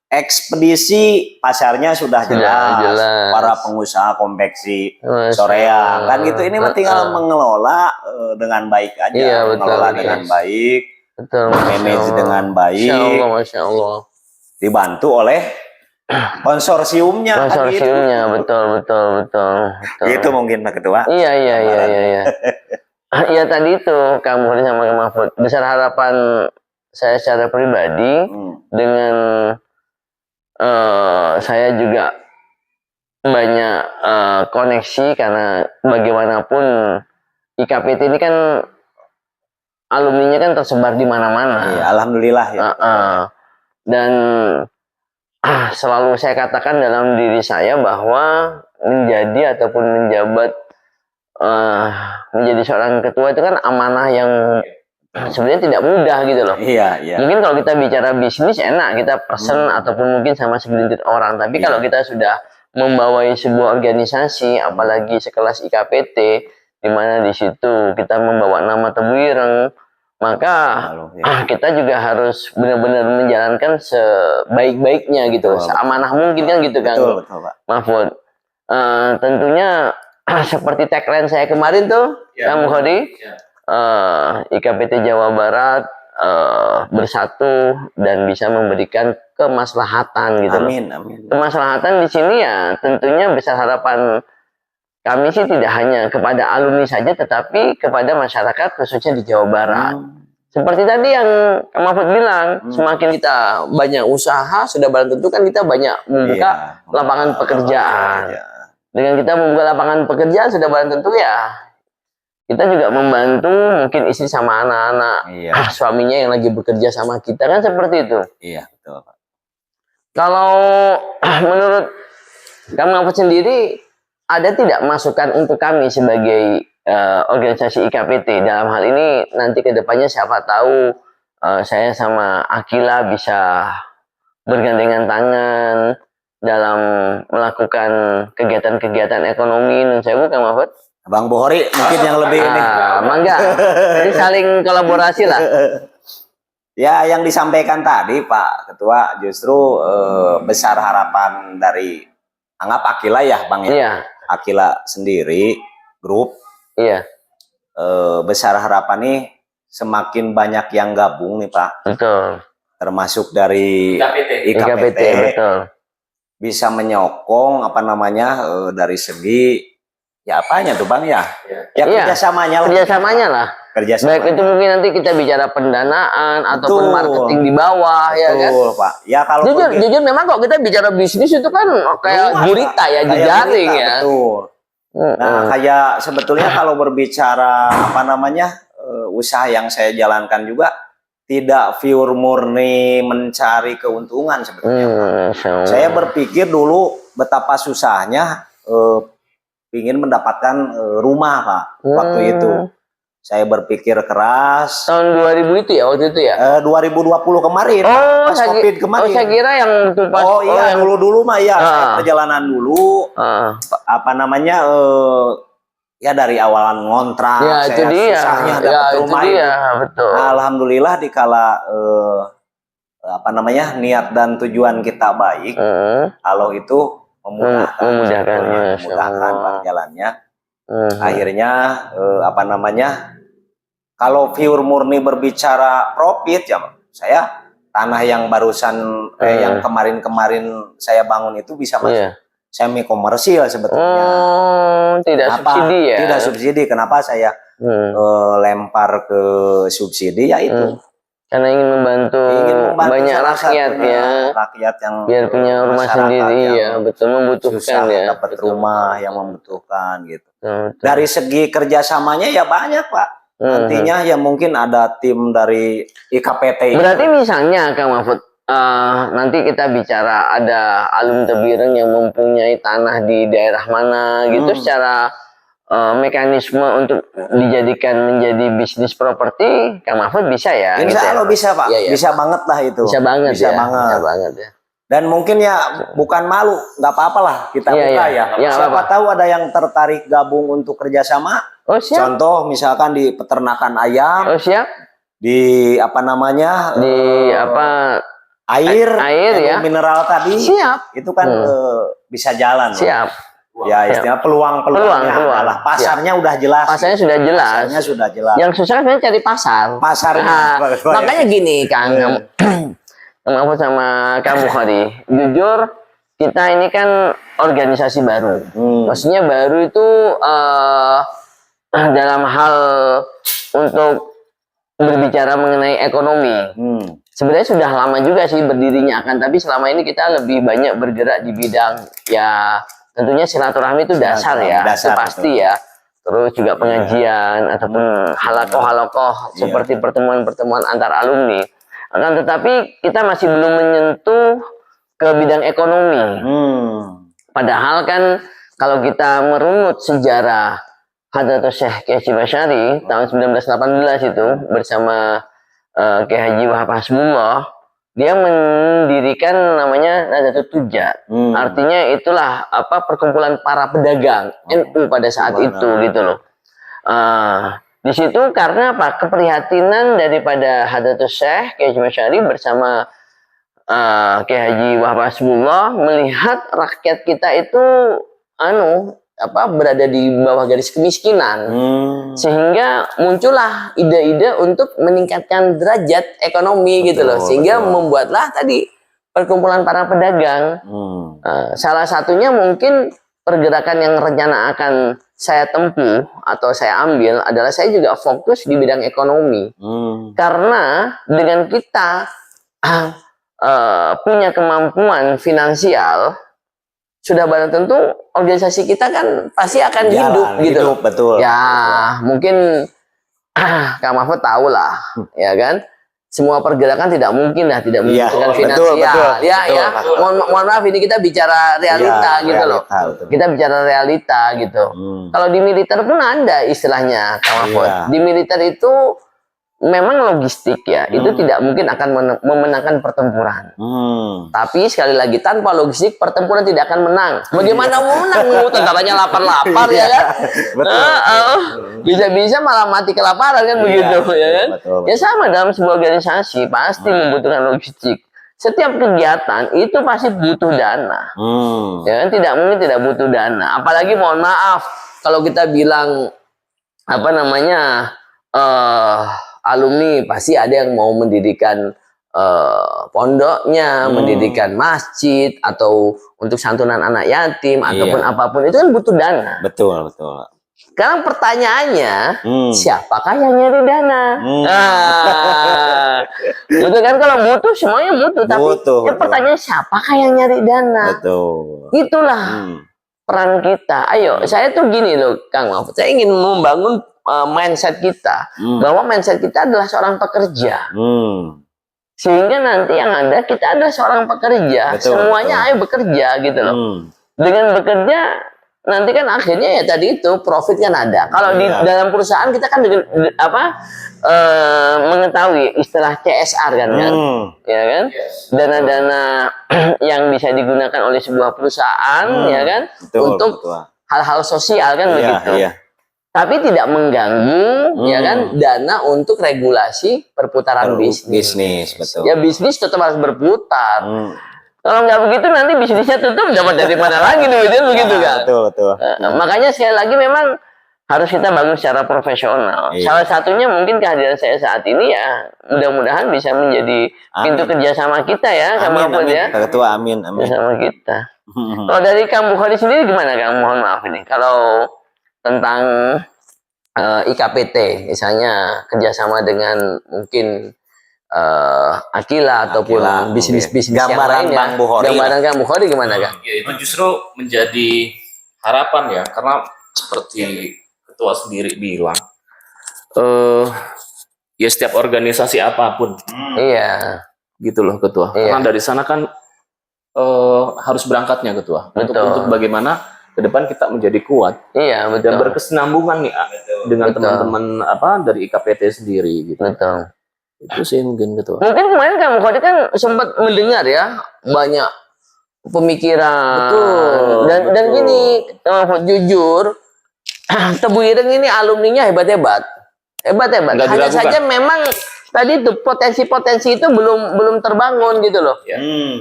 Ekspedisi pasarnya sudah jelas. Para pengusaha konveksi Soreang kan gitu. Ini tinggal mengelola dengan baik aja. Mengelola dengan baik, manage dengan baik. Masya Allah. Dibantu oleh konsorsiumnya kan gitu. Konsorsiumnya, betul. Itu mungkin Pak Ketua. Iya. Ya tadi itu kamu sama Kang Mahfud. Besar harapan saya secara pribadi dengan saya juga banyak koneksi karena bagaimanapun IKPT ini kan alumninya kan tersebar di mana-mana. Iya, alhamdulillah ya. Dan selalu saya katakan dalam diri saya bahwa menjadi ataupun menjabat menjadi seorang ketua itu kan amanah yang sebenarnya tidak mudah gitu loh. Iya. Mungkin kalau kita bicara bisnis enak kita pesen ataupun mungkin sama segelintir orang, tapi kalau kita sudah membawai sebuah organisasi, apalagi sekelas IKPT, di mana di situ kita membawa nama Tebuireng, maka kita juga harus benar-benar menjalankan sebaik-baiknya gitu, seamanah mungkin kan gitu kan, Mahfud. Tentunya seperti tagline saya kemarin tuh, Kang Mukhadi, IKPT Jawa Barat bersatu dan bisa memberikan kemaslahatan gitu. Amin. Kemaslahatan di sini ya tentunya besar harapan kami sih tidak hanya kepada alumni saja, tetapi kepada masyarakat khususnya di Jawa Barat. Seperti tadi yang Kang Mahfud bilang, semakin kita banyak usaha, sudah barang tentu kan kita banyak membuka lapangan pekerjaan. Dengan kita membuka lapangan pekerjaan, sudah barang tentu ya kita juga membantu mungkin istri sama anak-anak, suaminya yang lagi bekerja sama kita kan seperti itu. Iya, betul Pak. Kalau menurut Kang Mahfud sendiri, ada tidak masukan untuk kami sebagai organisasi IKPT dalam hal ini nanti kedepannya siapa tahu saya sama Akila bisa bergandengan tangan dalam melakukan kegiatan-kegiatan ekonomi dan saya Kang Mahfud. Bang Bohori mungkin yang lebih ini. Mangga. Jadi saling kolaborasi lah. Ya, yang disampaikan tadi Pak Ketua justru besar harapan dari anggap Akila ya Bang ya. Iya. Akila sendiri grup. Iya. Besar harapan nih semakin banyak yang gabung nih Pak. Betul. Termasuk dari IKPT. Betul. Bisa menyokong apa namanya dari segi ya apanya tuh Bang ya? Ya kerjasamanya lah. Baik itu mungkin nanti kita bicara pendanaan ataupun marketing di bawah ya kan. Betul Pak. Ya kalau jujur memang kok kita bicara bisnis itu kan kayak gurita ya, jejaring ya. Betul. Nah kayak sebetulnya kalau berbicara apa namanya usaha yang saya jalankan juga tidak pure murni mencari keuntungan sebetulnya. Saya berpikir dulu betapa susahnya ingin mendapatkan rumah Pak waktu itu. Saya berpikir keras. Tahun 2000 itu ya waktu itu ya? 2020 kemarin. Pas COVID kemarin. Saya kira yang tumpas. Yang dulu mah ya saya perjalanan dulu. Apa namanya ya dari awalan ngontrak. Ya, saya itu dia. susahnya dapat rumah itu. Dia, betul. Nah, alhamdulillah dikala apa namanya niat dan tujuan kita baik, kalau itu memudahkan jalannya. Akhirnya apa namanya kalau pure murni berbicara profit ya saya tanah yang barusan yang kemarin saya bangun itu bisa masuk semi komersil sebetulnya. Tidak subsidi ya? Tidak subsidi. Kenapa saya lempar ke subsidi ya itu karena ingin membantu banyak rakyat ya, rakyat yang biar punya rumah sendiri ya, betul membutuhkan ya, dapat rumah yang membutuhkan gitu. Dari segi kerjasamanya ya banyak Pak. Nantinya ya mungkin ada tim dari IKPT. Berarti misalnya Kang Mahfud, nanti kita bicara ada alumni Tebuireng yang mempunyai tanah di daerah mana gitu, secara mekanisme untuk dijadikan menjadi bisnis properti, Kang Mahfud bisa ya? Insya Allah bisa Pak, bisa banget lah itu. Bisa banget bisa banget ya. Dan mungkin ya bukan malu, nggak apa-apa lah kita buka ya. Siapa tahu ada yang tertarik gabung untuk kerjasama. Contoh misalkan di peternakan ayam. Di apa namanya? Di apa? Air ya. Mineral tadi. Itu kan bisa jalan. Ya istilah peluang-peluangnya adalah pasarnya udah jelas. Pasarnya sudah jelas. Yang susah kan cari pasar. Pasarnya. Makanya gini Kang Mahfud sama Kang Mukhadi, jujur kita ini kan organisasi baru. Maksudnya baru itu dalam hal untuk berbicara mengenai ekonomi. Sebenarnya sudah lama juga sih berdirinya, akan tapi selama ini kita lebih banyak bergerak di bidang ya tentunya silaturahmi itu dasar ya, itu pasti ya. Terus juga pengajian ataupun halakoh-halakoh seperti pertemuan-pertemuan antar alumni. Akan tetapi kita masih belum menyentuh ke bidang ekonomi. Padahal kan kalau kita merunut sejarah Hadratus Syekh Kiai Haji Asy'ari tahun 1918 itu bersama Kiai Haji Wahab Hasbullah, dia mendirikan namanya Nahdlatul Tujjar. Artinya itulah perkumpulan para pedagang NU pada saat itu gitu loh. Di situ karena apa? Keprihatinan daripada Hadratus Syekh Kiai Haji Asy'ari bersama Kiai Haji Wahab Hasbullah melihat rakyat kita itu berada di bawah garis kemiskinan, sehingga muncullah ide-ide untuk meningkatkan derajat ekonomi gitu loh, sehingga membuatlah tadi perkumpulan para pedagang. Salah satunya mungkin pergerakan yang rencana akan saya tempuh atau saya ambil adalah saya juga fokus di bidang ekonomi, karena dengan kita punya kemampuan finansial, sudah barang tentu organisasi kita kan pasti akan hidup gitu. Betul. Ya, mungkin Kang Mahfud tahu lah, ya kan? Semua pergerakan tidak mungkin lah, tidak membutuhkan finansial. Betul. Mohon maaf ini kita bicara realita gitu loh. Kita bicara realita gitu. Kalau di militer pun ada istilahnya, Kang Mahfud. Di militer itu memang logistik ya, itu tidak mungkin akan memenangkan pertempuran. Tapi sekali lagi tanpa logistik pertempuran tidak akan menang. Bagaimana mau menang? Tentaranya lapar-lapar ya kan? Bisa-bisa malah mati kelaparan kan begitu ya kan? Ya sama dalam sebuah organisasi pasti membutuhkan logistik. Setiap kegiatan itu pasti butuh dana. Ya kan? Tidak mungkin tidak butuh dana. Apalagi mohon maaf kalau kita bilang alumni pasti ada yang mau mendirikan pondoknya, mendirikan masjid, atau untuk santunan anak yatim, ataupun apapun itu kan butuh dana. Betul. Sekarang pertanyaannya, siapakah yang nyari dana? Betul kan, kalau butuh semuanya butuh, tapi pertanyaan siapakah yang nyari dana? Betul. Itulah peran kita. Ayo, saya tuh gini loh, Kang Mahfud, saya ingin membangun mindset kita, bahwa mindset kita adalah seorang pekerja, sehingga nanti yang ada kita adalah seorang pekerja, semuanya ayo bekerja gitu loh. Dengan bekerja nanti kan akhirnya ya tadi itu profit kan ada. Kalau di dalam perusahaan kita kan dengan mengetahui istilah CSR kan, ya kan, dana-dana yang bisa digunakan oleh sebuah perusahaan, ya kan, untuk hal-hal sosial kan begitu. Tapi tidak mengganggu ya kan dana untuk regulasi perputaran bisnis. Betul. Ya bisnis tetap harus berputar. Kalau nggak begitu nanti bisnisnya tutup, dapat dari mana lagi duitnya begitu kan? Betul. Makanya sekali lagi memang harus kita bangun secara profesional. Salah satunya mungkin kehadiran saya saat ini ya mudah-mudahan bisa menjadi pintu kerjasama kita ya, sama Mahfud ya. Ketua, amin. Bersama kita. Kalau dari Kang Bukhari sendiri gimana Kang? Mohon maaf ini kalau tentang IKPT, misalnya kerjasama dengan mungkin Akila ataupun bisnis-bisnis yang lainnya. Gambaran Kang Bukhari gimana Kang? Ya, itu justru menjadi harapan ya, karena seperti ketua sendiri bilang, ya setiap organisasi apapun, gitu loh ketua. Karena dari sana kan harus berangkatnya ketua, untuk bagaimana ke depan kita menjadi kuat, dan berkesinambungan nih dengan teman-teman dari IKPT sendiri gitu. Betul. Itu sih mungkin ketua. Mungkin kemarin Kang Bukhari kan sempat mendengar ya banyak pemikiran. Dan gini, jujur, Tebu Ireng ini alumninya hebat-hebat. Hanya saja memang tadi itu potensi-potensi itu belum terbangun gitu loh.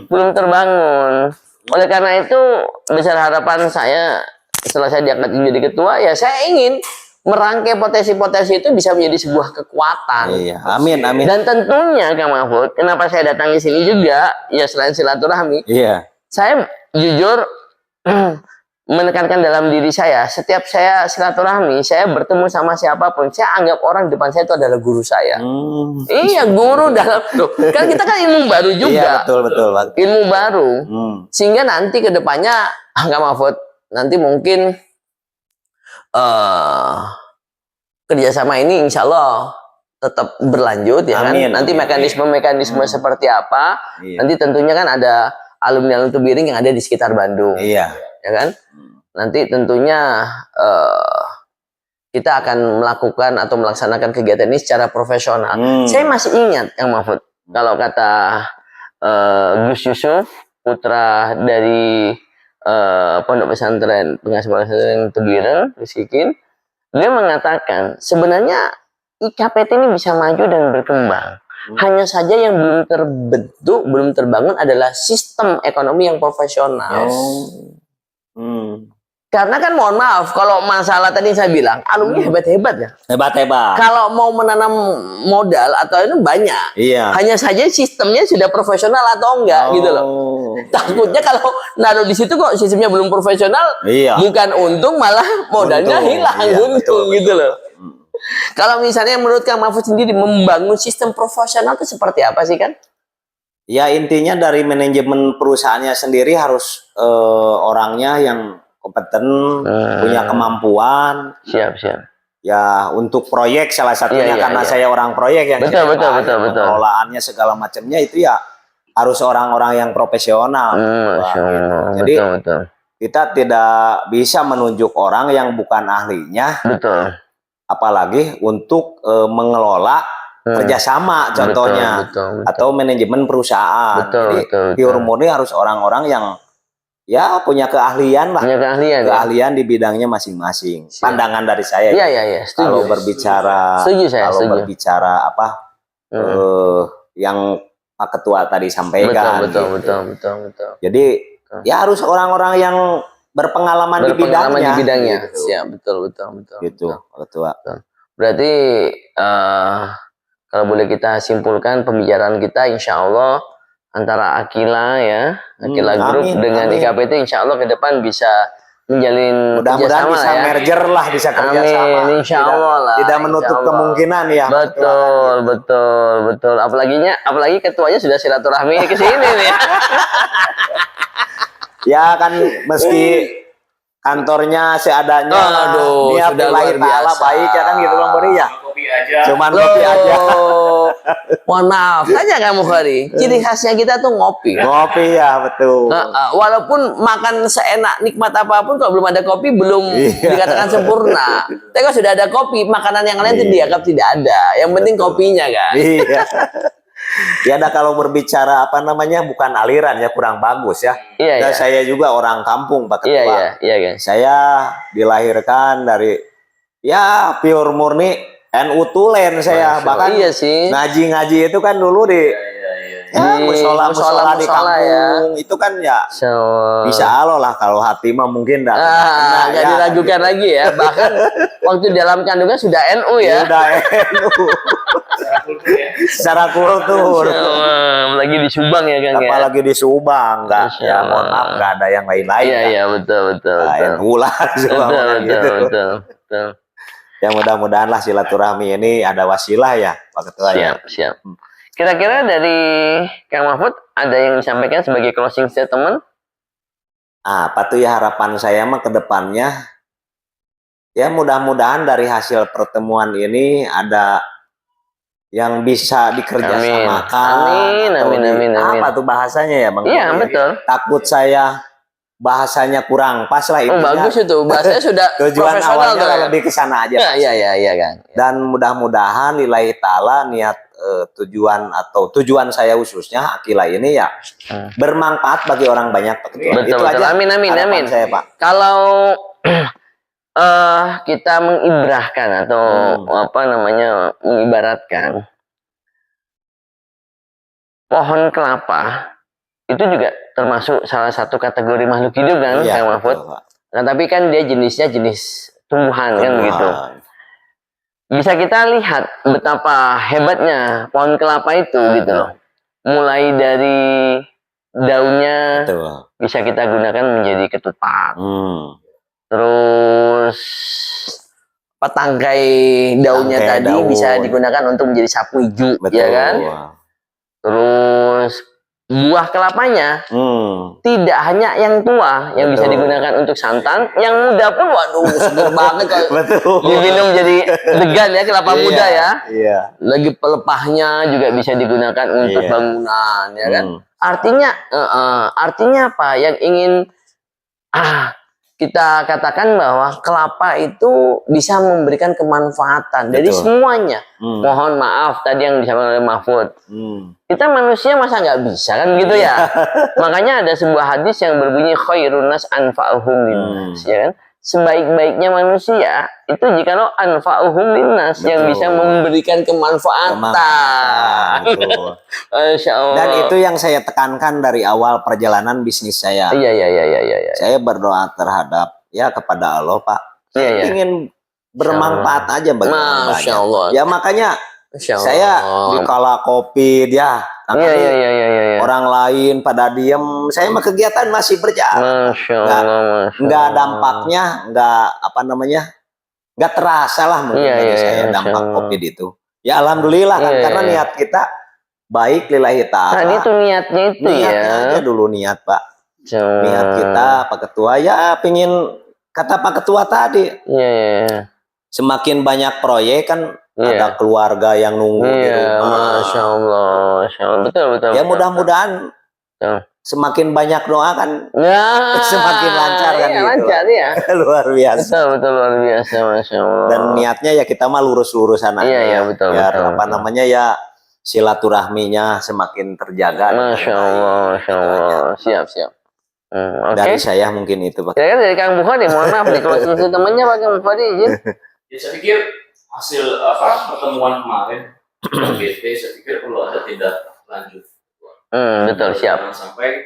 Belum terbangun. Oleh karena itu besar harapan saya setelah saya diangkat menjadi ketua, ya saya ingin merangkai potensi-potensi itu bisa menjadi sebuah kekuatan. Amin. Dan tentunya Kang Mahfud, kenapa saya datang di sini juga, ya selain silaturahmi, saya jujur menekankan dalam diri saya, setiap saya silaturahmi, saya bertemu sama siapapun, saya anggap orang depan saya itu adalah guru saya. Iya, guru dalam loh, kan kita kan ilmu baru juga. Iya, betul Pak. Ilmu baru. Sehingga nanti ke depannya Kang Mahfud, nanti mungkin kerjasama ini insya Allah tetap berlanjut ya. Amin, kan. Nanti amin. mekanisme seperti apa? Iya. Nanti tentunya kan ada alumni Tubiring yang ada di sekitar Bandung. Iya. Ya kan? Nanti tentunya kita akan melakukan atau melaksanakan kegiatan ini secara profesional. Saya masih ingat Kang Mahfud, kalau kata Gus Yusuf, putra dari Pondok Pesantren Pengasuh Pesantren Tubiring, Gus Kikin, dia mengatakan sebenarnya IKPT ini bisa maju dan berkembang. Hanya saja yang belum terbentuk, belum terbangun adalah sistem ekonomi yang profesional. Karena kan mohon maaf, kalau masalah tadi saya bilang, alumni hebat-hebat ya. Hebat-hebat. Kalau mau menanam modal atau itu banyak. Iya. Hanya saja sistemnya sudah profesional atau enggak gitu loh. Takutnya kalau naruh di situ kok sistemnya belum profesional, Iya. bukan untung malah modalnya Untung. hilang, Iya, untung betul, gitu loh. Kalau misalnya menurut Kang Mahfud sendiri membangun sistem profesional itu seperti apa sih kan? Ya intinya dari manajemen perusahaannya sendiri harus orangnya yang kompeten, punya kemampuan. Siap. Ya untuk proyek salah satunya Iya, karena iya. saya orang proyek yang Betul, betul. pengelolaannya segala macamnya itu ya harus orang-orang yang profesional. Masya Allah. Jadi Betul. kita tidak bisa menunjuk orang yang bukan ahlinya, Betul. apalagi untuk mengelola kerjasama contohnya, betul. atau manajemen perusahaan. Jadi pure murni harus orang-orang yang ya punya keahlian lah, Punya keahlian di bidangnya masing-masing. Pandangan dari saya. Iya. Kalau berbicara, Setuju saya, kalau setuju. berbicara apa yang Pak Ketua tadi sampaikan. Betul. Jadi ya harus orang-orang yang berpengalaman di bidangnya. Gitu. Siap, betul. Gitu, Pak Ketua. Berarti kalau boleh kita simpulkan pembicaraan kita insya Allah antara Akila ya, Akila Group dengan IKPT insya Allah ke depan bisa menjalin Mudah-mudahan kerjasama bisa ya. merger lah, bisa kerjasama. Amin, insya Allah lah. Tidak menutup insya Allah. kemungkinan ya. Betul. Apalagi ketuanya sudah silaturahmi ke sini nih. Ya kan meski kantornya seadanya. Aduh, niat sudah lillahi luar ta'ala biasa. baik ya kan gitu Bang Bori ya. Kopi aja. Cuman kopi aja. Mohon maaf, tanya kamu Khari. Ciri khasnya kita tuh ngopi. Ngopi ya betul. Walaupun makan seenak nikmat apapun, kalau belum ada kopi belum dikatakan sempurna. Tapi kalau sudah ada kopi, makanan yang lain itu dianggap tidak ada. Yang penting kopinya kan. Iya. Ya dah kalau berbicara apa namanya bukan aliran ya kurang bagus ya. Iya. Saya juga orang kampung Pak Ketua. Iya kan. Saya dilahirkan dari ya pure murni NU Tulen saya. Bahkan iya sih. ngaji itu kan dulu di musola di kampung itu kan ya bisa Allah lah kalau hati mah mungkin dah. Nggak diragukan lagi ya. Bahkan waktu dalam kandungan sudah NU ya. Sudah NU. Secara kultur. Lagi di Subang ya Kang ya. Apalagi di Subang enggak ya mohon maaf enggak ada yang lain-lain. Iya betul. NU lah Betul. Ya mudah-mudahan lah silaturahmi ini ada wasilah ya Pak Ketua ya. Siap. Kira-kira dari Kang Mahfud ada yang disampaikan sebagai closing statement? Apa tuh ya harapan saya mah ke depannya ya mudah-mudahan dari hasil pertemuan ini ada yang bisa dikerjasamakan. Amin. Apa tuh bahasanya ya Bang? Iya betul. Takut saya bahasanya kurang pas lah Oh bagus itu bahasanya sudah tujuan profesional awalnya tuh. lebih ke sana aja. Iya kan. Dan mudah-mudahan lillahi ta'ala niat tujuan saya khususnya Akila ini ya bermanfaat bagi orang banyak Pak Ketua. Betul. Aja Amin. Saya, Pak. Kalau kita mengibrahkan atau mengibaratkan pohon kelapa itu juga termasuk salah satu kategori makhluk hidup kan, Kang Mahfud. Nah, tapi kan dia jenisnya jenis tumbuhan kan gitu. Bisa kita lihat betapa hebatnya pohon kelapa itu gitu loh. Mulai dari daunnya, bisa kita gunakan menjadi ketupat. Terus tangkai daunnya Tangkai tadi daun. bisa digunakan untuk menjadi sapu hijau, Betul. ya kan? Terus buah kelapanya tidak hanya yang tua yang bisa Betul. digunakan untuk santan, yang muda pun waduh seger banget kalau Betul. diminum jadi degan ya, kelapa muda ya. Iya. Lagi pelepahnya juga bisa digunakan untuk Iya. bangunan, ya kan? Artinya apa? Yang ingin kita katakan bahwa kelapa itu bisa memberikan kemanfaatan dari Betul. semuanya. Mohon maaf tadi yang disampaikan oleh Mahfud. Kita manusia masa nggak bisa kan gitu ya? Makanya ada sebuah hadis yang berbunyi khairun nas anfa'uhum linnas, ya kan? Sebaik-baiknya manusia itu jikalau anfa'uhum linnas, yang Betul. bisa memberikan kemanfaatan. Betul. Masya Allah. Dan itu yang saya tekankan dari awal perjalanan bisnis saya. Iya. Saya berdoa terhadap kepada Allah, Pak. Iya. Saya ingin bermanfaat aja bagi orang Masya banyak. Allah. Ya makanya Masya Allah. saya dikala COVID Iya. orang lain pada diem, saya mah kegiatan masih berjalan. Masya Allah. Nggak dampaknya, nggak terasa lah mungkin bagi saya dampak COVID itu. Ya alhamdulillah kan, karena niat kita baik lillahi ta'ala. Nah itu niatnya itu Niatnya aja dulu niat, Pak. Niat kita Pak Ketua pingin kata Pak Ketua tadi. Iya. Semakin banyak proyek kan ada keluarga yang nunggu di rumah. Masya Allah. Betul. Ya mudah-mudahan semakin banyak doa kan semakin lancar kan gitu. Lancar ya. Luar biasa. Betul luar biasa, Masya Allah. Dan niatnya kita mah lurus-lurusan aja. Iya, betul. Silaturahminya semakin terjaga. Masya Allah. Siap. Dari saya mungkin itu, Pak. Ya kan dari Kang Bukhari, mohon maaf nih kalau selesai temannya Pak Kang Bukhari izin. Ya saya pikir hasil pertemuan kemarin BT, saya pikir perlu ada tindak lanjut. Betul, siap. Jangan sampai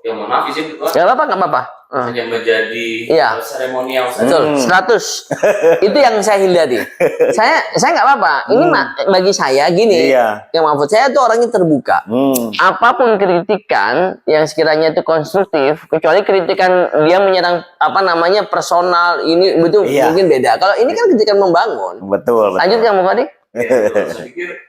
yang mohon maaf izin Ketua. Gak apa-apa. Hanya menjadi seremonial saja. Betul, 100. Itu yang saya hindari. Saya nggak apa-apa. Ini bagi saya gini. Yang Mahfud, saya tuh orangnya terbuka. Apapun kritikan yang sekiranya itu konstruktif, kecuali kritikan dia menyerang personal ini betul mungkin beda. Kalau ini kan kritikan membangun. Betul. Lanjut Kang Bukhari. Saya pikir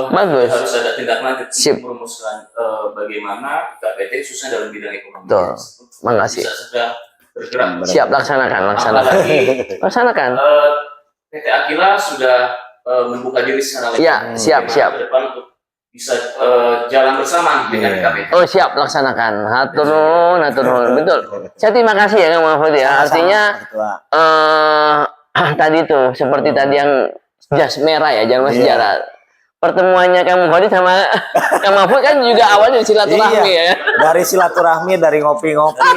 bagus. harus ada tindak lanjut Sip. untuk merumuskan bagaimana KPT khususnya dalam bidang ekonomi. Betul. Makasih. Bisa sudah bergerak. Siap, laksanakan. Apalagi Laksanakan. PT Akila sudah membuka diri secara legal. Ya, siap. Ke depan untuk bisa jalan bersama dengan KPT. Oh siap, laksanakan. Haturun. Betul. Saya terima kasih ya Kang Mahfud ya. Artinya tadi tuh seperti tadi yang jas merah ya, jangan sejarah. Pertemuannya Kang Bukhari sama Kang Mahfud kan juga awalnya silaturahmi ya. Dari silaturahmi, dari ngopi-ngopi.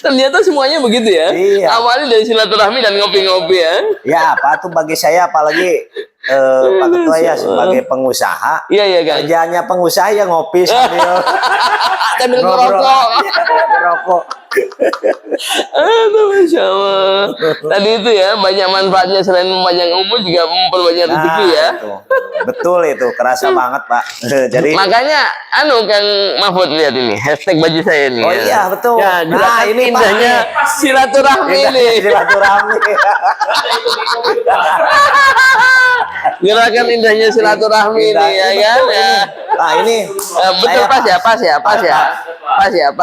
Ternyata semuanya begitu ya. Awalnya dari silaturahmi dan ngopi-ngopi ya. Ya apa tuh bagi saya, apalagi Pak Ketua sebagai pengusaha. Iya kan. Kerjanya pengusaha ngopi sambil ngerokok. Aduh, Masya Allah. Tadi itu ya, banyak manfaatnya selain memanjang umur juga memperbanyak rezeki ya. Betul itu, kerasa banget Pak. Jadi makanya, Kang Mahfud lihat ini, hashtag baju saya ini. Oh iya, betul. Ya, ini indahnya silaturahmi ini. Silaturahmi. Gerakan indahnya silaturahmi ini ya kan. Nah ini betul, pas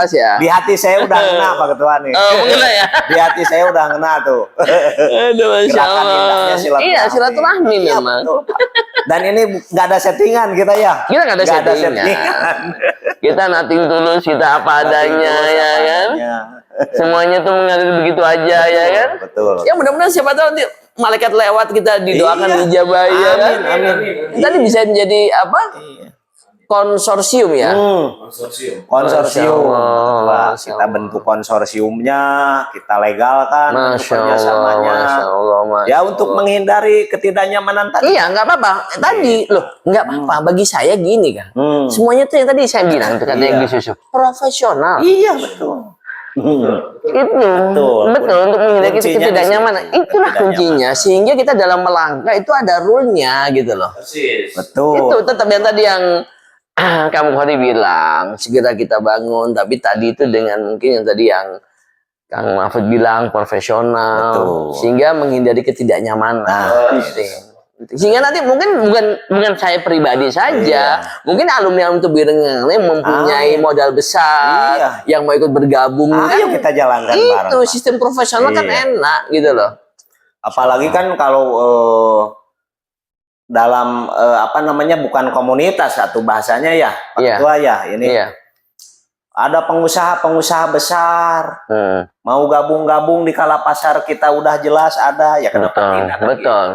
ya. Di hati saya udah ngena Pak Ketua nih. Mengena ya. Di hati saya udah ngena tuh. Aduh, Masya Allah. Iya, silaturahmi memang. Dan ini nggak ada settingan kita ya. Kita nggak ada settingan. Kita nating tulus, kita apa adanya ya kan. Semuanya tuh mengalir begitu aja ya kan. Betul. Ya mudah-mudahan siapa tahu nanti malaikat lewat kita didoakan dijabah ya kan. Amin. Tadi bisa menjadi apa? Konsorsium ya. Konsorsium. Wah, kita bentuk konsorsiumnya, kita legalkan kerjasamanya. Ya untuk menghindari ketidaknyamanan tadi. Iya, nggak apa-apa. Tadi nggak apa-apa. Bagi saya gini kan. Semuanya tuh yang tadi saya bilang tuh kata yang Yusuf, profesional. Iya betul. Itu betul untuk menghindari ketidaknyamanan. Itulah kuncinya, sehingga kita dalam melangkah itu ada rule-nya gitu loh. Betul. Itu tetap yang tadi yang Kamu Khori bilang segera kita bangun, tapi tadi itu dengan mungkin yang tadi yang Kang Mahfud bilang profesional, Betul. sehingga menghindari ketidaknyamanan. Nah, Sehingga nanti mungkin bukan saya pribadi saja, Iya. mungkin alumni itu Birengeng mempunyai modal besar, Iya. yang mau ikut bergabung. Ayo kan kita jalankan bareng. itu Pak. sistem profesional kan Iya. enak gitu loh. Apalagi kan kalau dalam apa namanya bukan komunitas atau bahasanya ya Pak Iya. Ketua ya ini Iya. ada pengusaha-pengusaha besar mau gabung-gabung di kala pasar kita udah jelas ada ya kenapa Betul, tidak kan betul,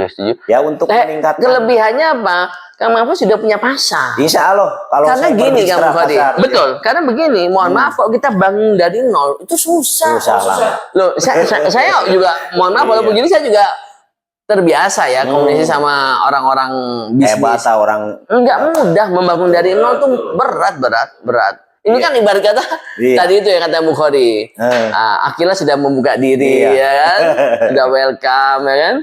setuju. ya untuk meningkatkan Kelebihannya apa? Kang Mahfud sudah punya pasar. Insya Allah kalau Karena saya gini Kang berbicara Mahfud, pasar, betul. Karena begini, mohon maaf kok kita bangun dari nol itu susah. Susah lah. Loh, saya juga mohon maaf walaupun gini saya juga terbiasa ya komunikasi sama orang-orang hebat bisnis. orang Enggak mudah membangun dari nol tuh berat. Ini kan ibarat kata Iya. tadi itu yang kata Bu Khori. Akila sudah membuka diri Iya. ya kan, sudah welcome ya kan.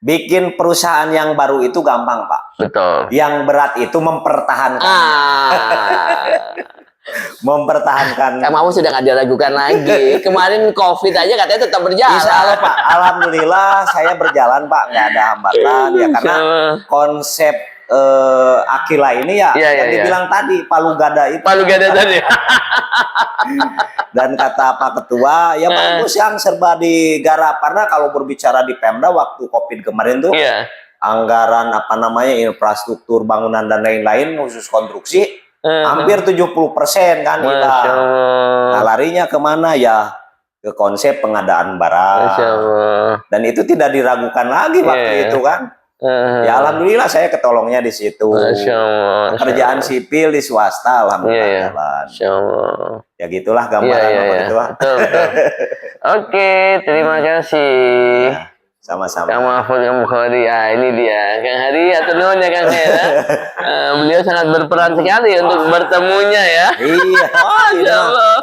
bikin perusahaan yang baru itu gampang Pak. Betul. Yang berat itu mempertahankan. Mempertahankan. Kang Mahfud sudah nggak diragukan lagi. Kemarin COVID aja katanya tetap berjalan. Insya Allah Pak. Alhamdulillah saya berjalan Pak, nggak ada hambatan ya karena konsep Akila ini ya Iya, yang iya, dibilang tadi Palu Gada itu. Palu Gada tadi. Dan kata Pak Ketua ya bagus yang serba digarap karena kalau berbicara di Pemda waktu COVID kemarin tuh Iya. anggaran apa namanya infrastruktur bangunan dan lain-lain khusus konstruksi hampir 70% kan Masya kita. Allah. Nah, larinya kemana ya ke konsep pengadaan barang. Masya Allah. Dan itu tidak diragukan lagi waktu Iya. itu kan. Ya alhamdulillah saya ketolongnya di situ. Masya Allah. Pekerjaan sipil di swasta alhamdulillah Iya. jalan. Masya Allah. Ya gitulah gambaran Iya. Pak Ketua. Betul. Oke, terima kasih. Sama-sama. Kang Mahfud, Kang Khori, ini dia. Kang Hari, atau nuhun ya Kang Hera. Beliau sangat berperan sekali untuk bertemunya ya. Iya. Masya Allah.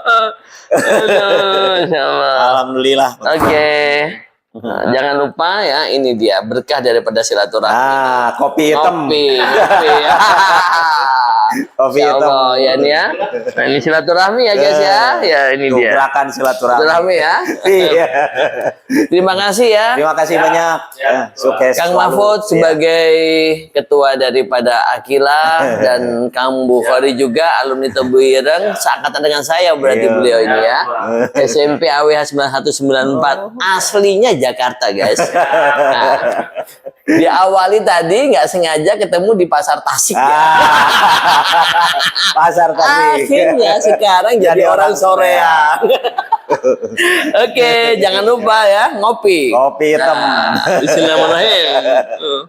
Aduh, Masya Allah. Alhamdulillah. Oke. Nah, jangan lupa ya, ini dia berkah daripada silaturahmi. Kopi hitam. Kopi. Kopi Insya hitam. Allah, ya ini ya. Nah, ini silaturahmi ya guys ya. Ya ini Tuh, dia. gerakan silaturahmi. Silaturahmi ya. Iya. Terima kasih ya. Terima kasih banyak. Sukses. Kang selalu. Mahfud Iya. sebagai ketua daripada Akila dan Kang Bu Khori juga alumni Tebu Ireng seangkatan dengan saya berarti Iya. beliau ini ya. SMP AWH 9194 aslinya Jakarta guys. Nah, diawali tadi nggak sengaja ketemu di pasar Tasik ya. Pasar tadi. Akhirnya sekarang jadi orang soreang. Oke, jangan lupa ya ngopi. Kopi hitam. Bismillahirrahmanirrahim.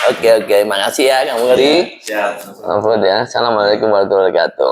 Oke, makasih ya Kang Khori. Siap. Mahfud ya. Assalamualaikum warahmatullahi wabarakatuh.